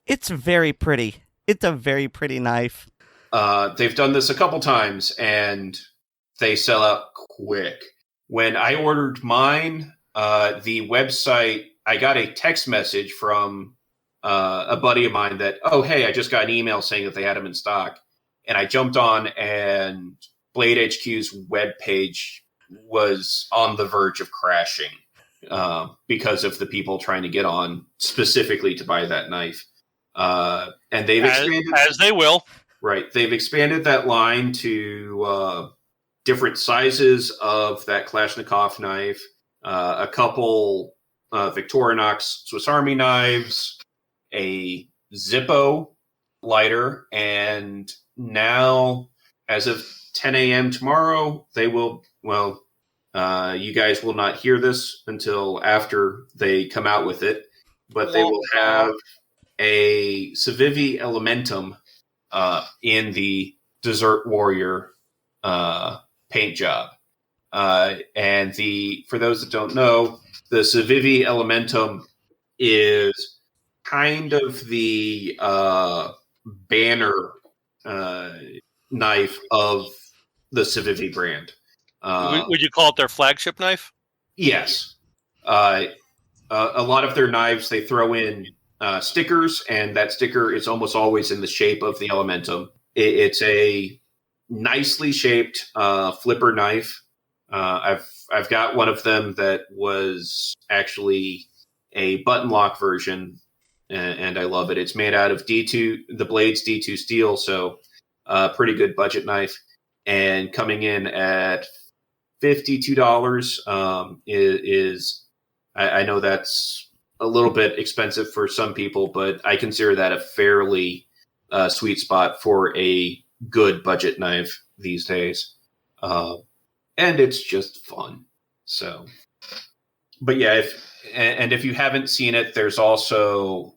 It's very pretty. It's a very pretty knife. They've done this a couple times, and they sell out quick. When I ordered mine, the website, I got a text message from a buddy of mine that, oh, hey, I just got an email saying that they had them in stock. And I jumped on, and Blade HQ's webpage was on the verge of crashing because of the people trying to get on specifically to buy that knife. And they've expanded, as they will. Right. They've expanded that line to different sizes of that Kalashnikov knife, a couple Victorinox Swiss Army knives, a Zippo lighter, and now, as of 10 a.m. tomorrow, they will, you guys will not hear this until after they come out with it, but they will have a Civivi Elementum in the Desert Warrior paint job. And for those that don't know, the Civivi Elementum is kind of the banner knife of the Civivi brand. Would you call it their flagship knife? Yes. A lot of their knives, they throw in stickers, and that sticker is almost always in the shape of the Elementum. It's a nicely shaped flipper knife. I've got one of them that was actually a button lock version, and I love it. It's made out of the blade's D2 steel, so pretty good budget knife. And coming in at $52 is I know that's a little bit expensive for some people, but I consider that a fairly sweet spot for a good budget knife these days. And it's just fun. So, but yeah, if you haven't seen it, there's also,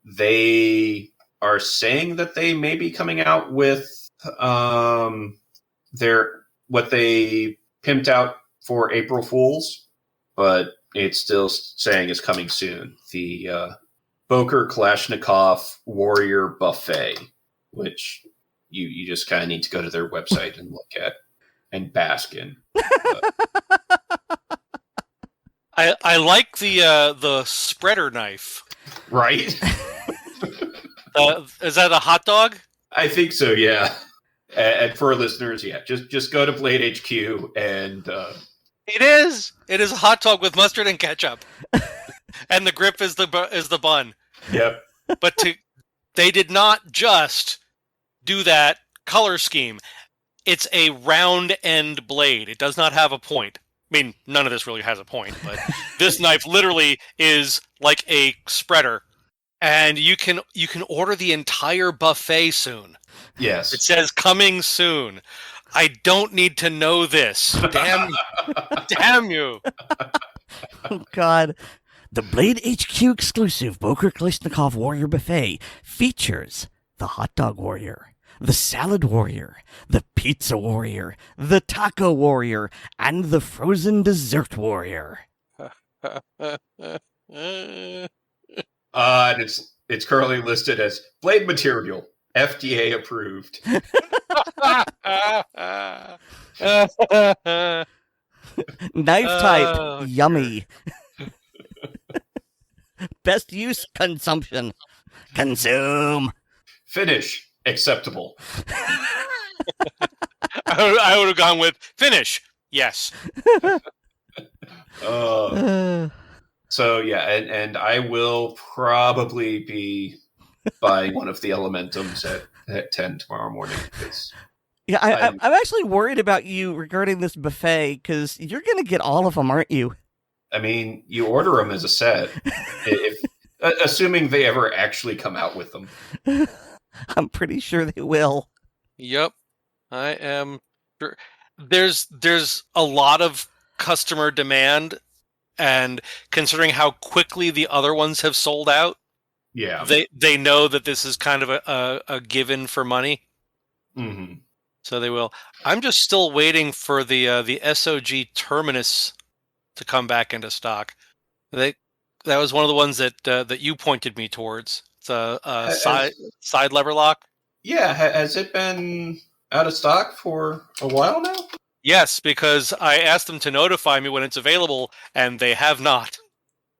they are saying that they may be coming out with what they pimped out for April Fools, but it's still saying is coming soon. The Boker Kalashnikov Warrior Buffet, which you just kind of need to go to their website and look at and bask in. I like the spreader knife. Right? Is that a hot dog? I think so, yeah. And for our listeners, yeah, just go to Blade HQ and... It is a hot dog with mustard and ketchup. And the grip is the bun. Yep. But they did not just do that color scheme. It's a round end blade. It does not have a point. I mean, none of this really has a point, but this knife literally is like a spreader. And you can order the entire buffet soon. Yes. It says coming soon. I don't need to know this. Damn you. Oh, God. The Blade HQ exclusive Boker Kalashnikov Warrior Buffet features the Hot Dog Warrior, the Salad Warrior, the Pizza Warrior, the Taco Warrior, and the Frozen Dessert Warrior. And it's currently listed as blade material, FDA approved. Knife type, yummy. Best use, consumption. Consume. Finish, acceptable. I would have gone with finish. Yes. So yeah, and I will probably be buying one of the Elementums at 10 tomorrow morning. Yeah, I'm actually worried about you regarding this buffet, because you're going to get all of them, aren't you? I mean, you order them as a set, if assuming they ever actually come out with them. I'm pretty sure they will. Yep, I am sure. There's a lot of customer demand, and considering how quickly the other ones have sold out, Yeah, they know that this is kind of a given for money. Mm-hmm. So they will. I'm just still waiting for the SOG Terminus to come back into stock. That was one of the ones that you pointed me towards. It's a side lever lock. Yeah, has it been out of stock for a while now? Yes, because I asked them to notify me when it's available, and they have not.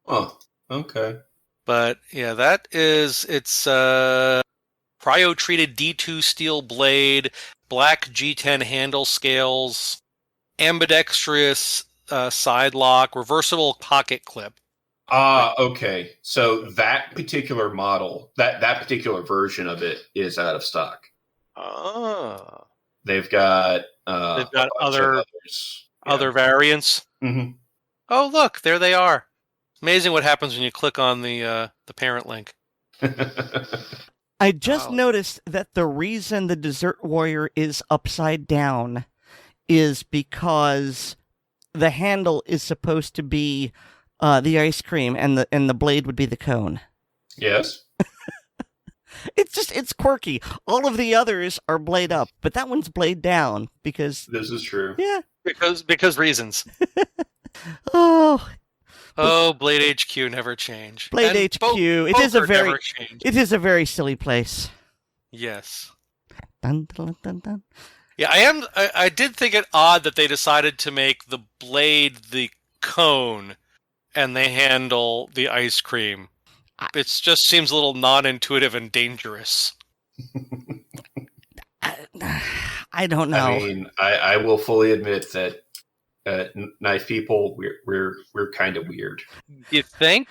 Oh, okay. But yeah, it's cryo-treated D2 steel blade, black G10 handle scales, ambidextrous side lock, reversible pocket clip. Okay. So that particular model, that particular version of it is out of stock. Ah. They've got other variants. Mm-hmm. Oh, look, there they are. Amazing what happens when you click on the parent link. I just noticed that the reason the Dessert Warrior is upside down is because the handle is supposed to be the ice cream, and the blade would be the cone. Yes. It's quirky. All of the others are blade up, but that one's blade down because this is true. Yeah. Because reasons. Oh, Blade HQ never change. Blade And HQ. Boker never change. It is a very silly place. Yes. Dun, dun, dun, dun. Yeah, I did think it odd that they decided to make the blade the cone and the handle the ice cream. It just seems a little non-intuitive and dangerous. I don't know. I mean, I will fully admit that knife people, we're kind of weird. You think?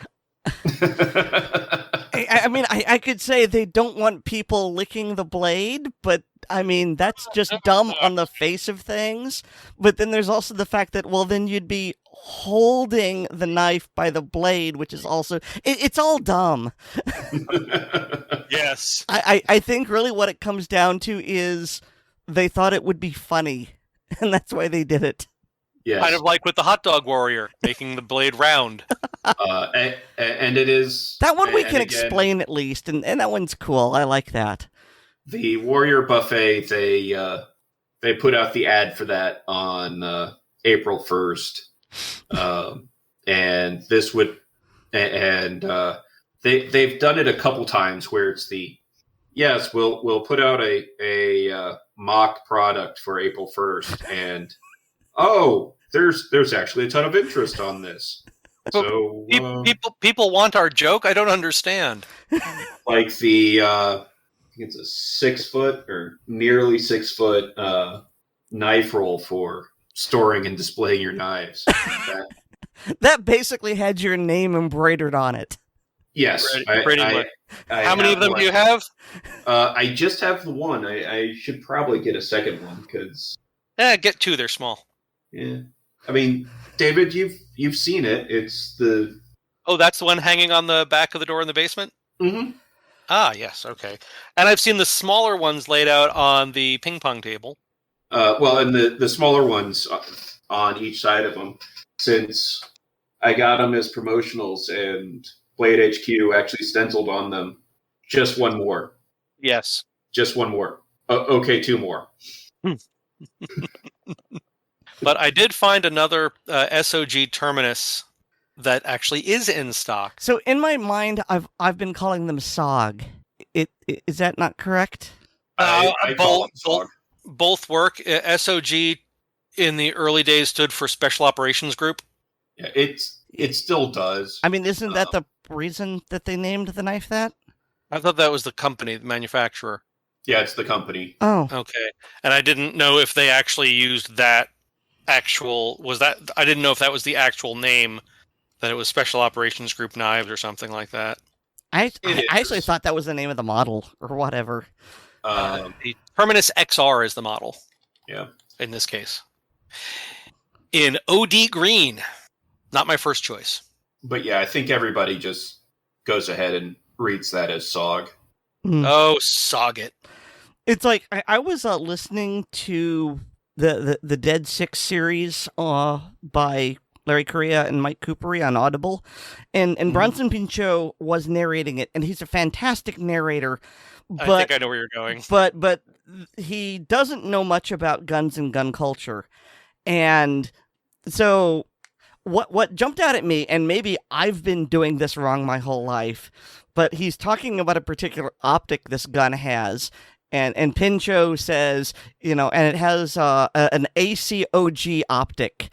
I mean, I could say they don't want people licking the blade, but I mean, that's just dumb on the face of things. But then there's also the fact that, well, then you'd be holding the knife by the blade, which is also, it's all dumb. Yes. I think really what it comes down to is they thought it would be funny, and that's why they did it. Yes. Kind of like with the hot dog warrior, making the blade round. And it is... That one we can explain at least, and that one's cool. I like that. The Warrior Buffet, they put out the ad for that on April 1st. And this would... And they've done it a couple times where it's yes, we'll put out a mock product for April 1st, and there's actually a ton of interest on this. So people want our joke. I don't understand. Like I think it's a 6 foot or nearly 6 foot knife roll for storing and displaying your knives. That basically had your name embroidered on it. Yes, pretty much. How many of them do you have? I just have the one. I should probably get a second one because. Get two. They're small. Yeah, I mean, David, you've seen it. It's the. Oh, that's the one hanging on the back of the door in the basement? Mm-hmm. Ah, yes, okay. And I've seen the smaller ones laid out on the ping pong table. Well, and the smaller ones on each side of them, since I got them as promotionals, and Blade HQ actually stenciled on them. Just one more. Yes. Just one more. Okay, two more. But I did find another SOG Terminus that actually is in stock. So in my mind, I've been calling them SOG. Is that not correct? I call them SOG. Both work. SOG in the early days stood for Special Operations Group. Yeah, it still does. I mean, isn't that the reason that they named the knife that? I thought that was the company, the manufacturer. Yeah, it's the company. Oh. Okay. And I didn't know if they actually used that I didn't know if that was the actual name, that it was Special Operations Group Knives or something like that. I actually thought that was the name of the model or whatever. The Terminus XR is the model. Yeah. In this case. In OD Green, Not my first choice. But yeah, I think everybody just goes ahead and reads that as SOG. Oh, SOG it. It's like I was listening to the Dead Six series by Larry Correia and Mike Coopery on Audible, and Bronson Pinchot was narrating it, and he's a fantastic narrator. But, I think I know where you're going. But he doesn't know much about guns and gun culture, and so what jumped out at me, and maybe I've been doing this wrong my whole life, but he's talking about a particular optic this gun has. And Pinchot says, and it has an ACOG optic.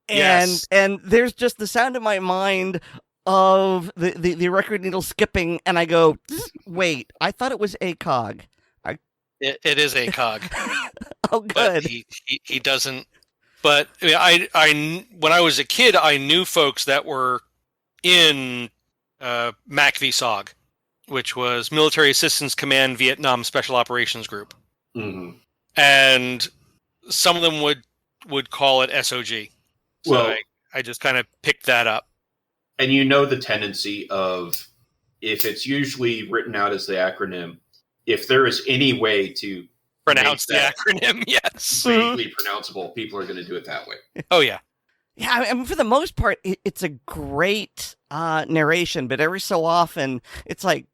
Yes. And there's just the sound in my mind of the record needle skipping, and I go, wait, I thought it was ACOG. It is ACOG. Oh, good. But he doesn't. But I when I was a kid, I knew folks that were in MACV-SOG, which was Military Assistance Command Vietnam Special Operations Group. Mm-hmm. And some of them would call it SOG. So Well, I just kind of picked that up. and the tendency of, if it's usually written out as the acronym, if there is any way to Pronounce the make that acronym, yes. vaguely pronounceable, people are going to do it that way. Oh, yeah. Yeah, I mean, for the most part, it's a great narration, but every so often, it's like,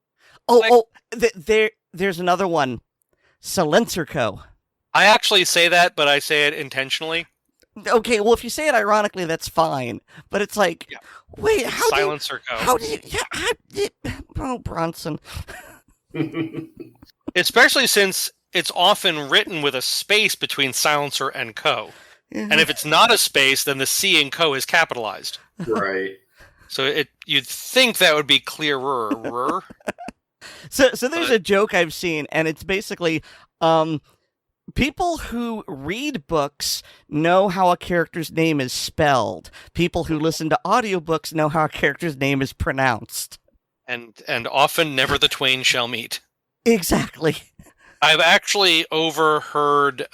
there's another one, Silencerco. I actually say that, but I say it intentionally. Okay, well, if you say it ironically, that's fine. But it's like, wait, Silencerco. Oh, Bronson. Especially since it's often written with a space between silencer and co. Yeah. And if it's not a space, then the C in co is capitalized. Right. So you'd think that would be clearer. So there's a joke I've seen, and it's basically people who read books know how a character's name is spelled. People who listen to audiobooks know how a character's name is pronounced. And often never the twain shall meet. Exactly. I've actually overheard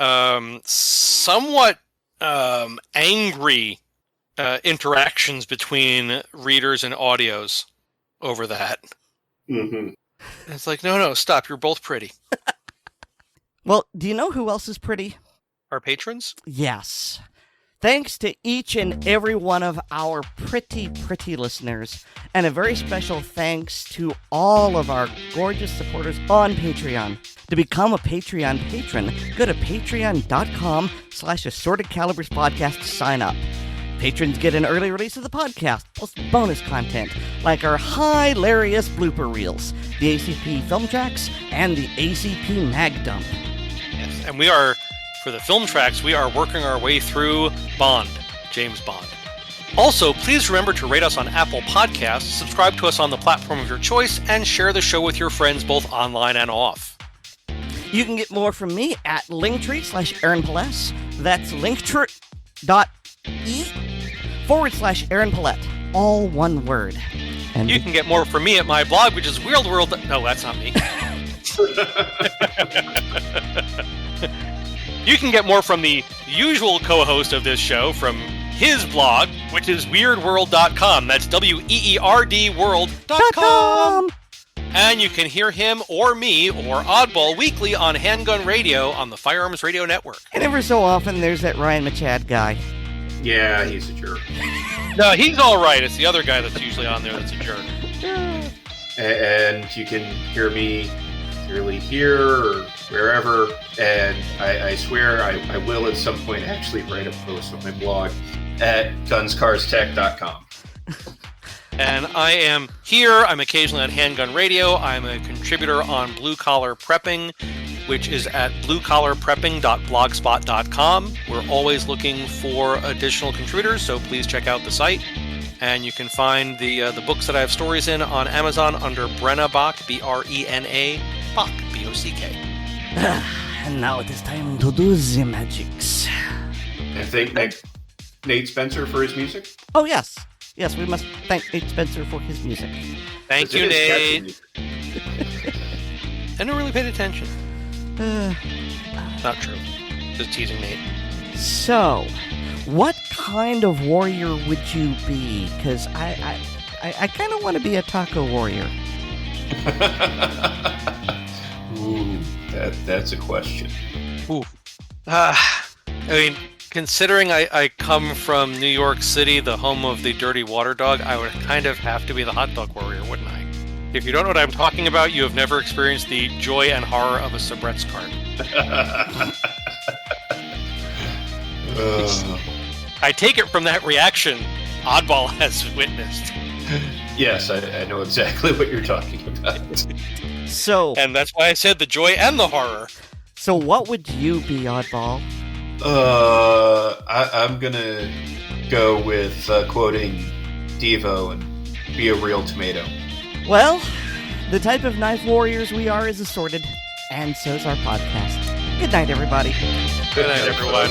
somewhat angry interactions between readers and audios over that. Mm-hmm. It's like, no, stop. You're both pretty. Well, do you know who else is pretty? Our patrons? Yes. Thanks to each and every one of our pretty listeners, and a very special thanks to all of our gorgeous supporters on Patreon. To become a Patreon patron, go to patreon.com/AssortedCalibersPodcast to sign up. Patrons get an early release of the podcast, plus bonus content, like our hilarious blooper reels, the ACP film tracks, and the ACP mag dump. Yes, and we are, for the film tracks, we are working our way through Bond, James Bond. Also, please remember to rate us on Apple Podcasts, subscribe to us on the platform of your choice, and share the show with your friends both online and off. You can get more from me at Linktree/Erin Paless. That's linktree.e/Erin Palette. All one word. And you can get more from me at my blog, which is Weer'd World. No, that's not me. You can get more from the usual co-host of this show from his blog, which is weirdworld.com. That's WEERD world.com. And you can hear him or me or Oddball weekly on Handgun Radio on the Firearms Radio Network. And every so often, there's that Ryan Machad guy. Yeah, he's a jerk. No, he's all right. It's the other guy that's usually on there that's a jerk. And you can hear me clearly here or wherever. And I swear I will at some point actually write a post on my blog at gunscarstech.com. And I am here. I'm occasionally on Handgun Radio. I'm a contributor on Blue Collar Prepping, which is at bluecollarprepping.blogspot.com. We're always looking for additional contributors, so please check out the site. And you can find the books that I have stories in on Amazon under Brenna Bach, B-R-E-N-A, Bach, B-O-C-K. And now it is time to do the magics. And thank Nate Spencer for his music. Oh, yes. Yes, we must thank Nate Spencer for his music. Thank you, Nate. I never really paid attention. Not true. Just teasing Nate. So, what kind of warrior would you be? Because I kind of want to be a taco warrior. Ooh, that's a question. Ooh. I mean, considering I come from New York City, the home of the dirty water dog, I would kind of have to be the hot dog warrior, wouldn't I? If you don't know what I'm talking about, you have never experienced the joy and horror of a soubret's cart. I take it from that reaction, Oddball has witnessed. Yes, I know exactly what you're talking about. So, And that's why I said the joy and the horror. so what would you be, Oddball? I'm gonna go with quoting Devo and be a real tomato. Well, the type of knife warriors we are is assorted, and so's our podcast. Good night, everybody. Good night, everyone.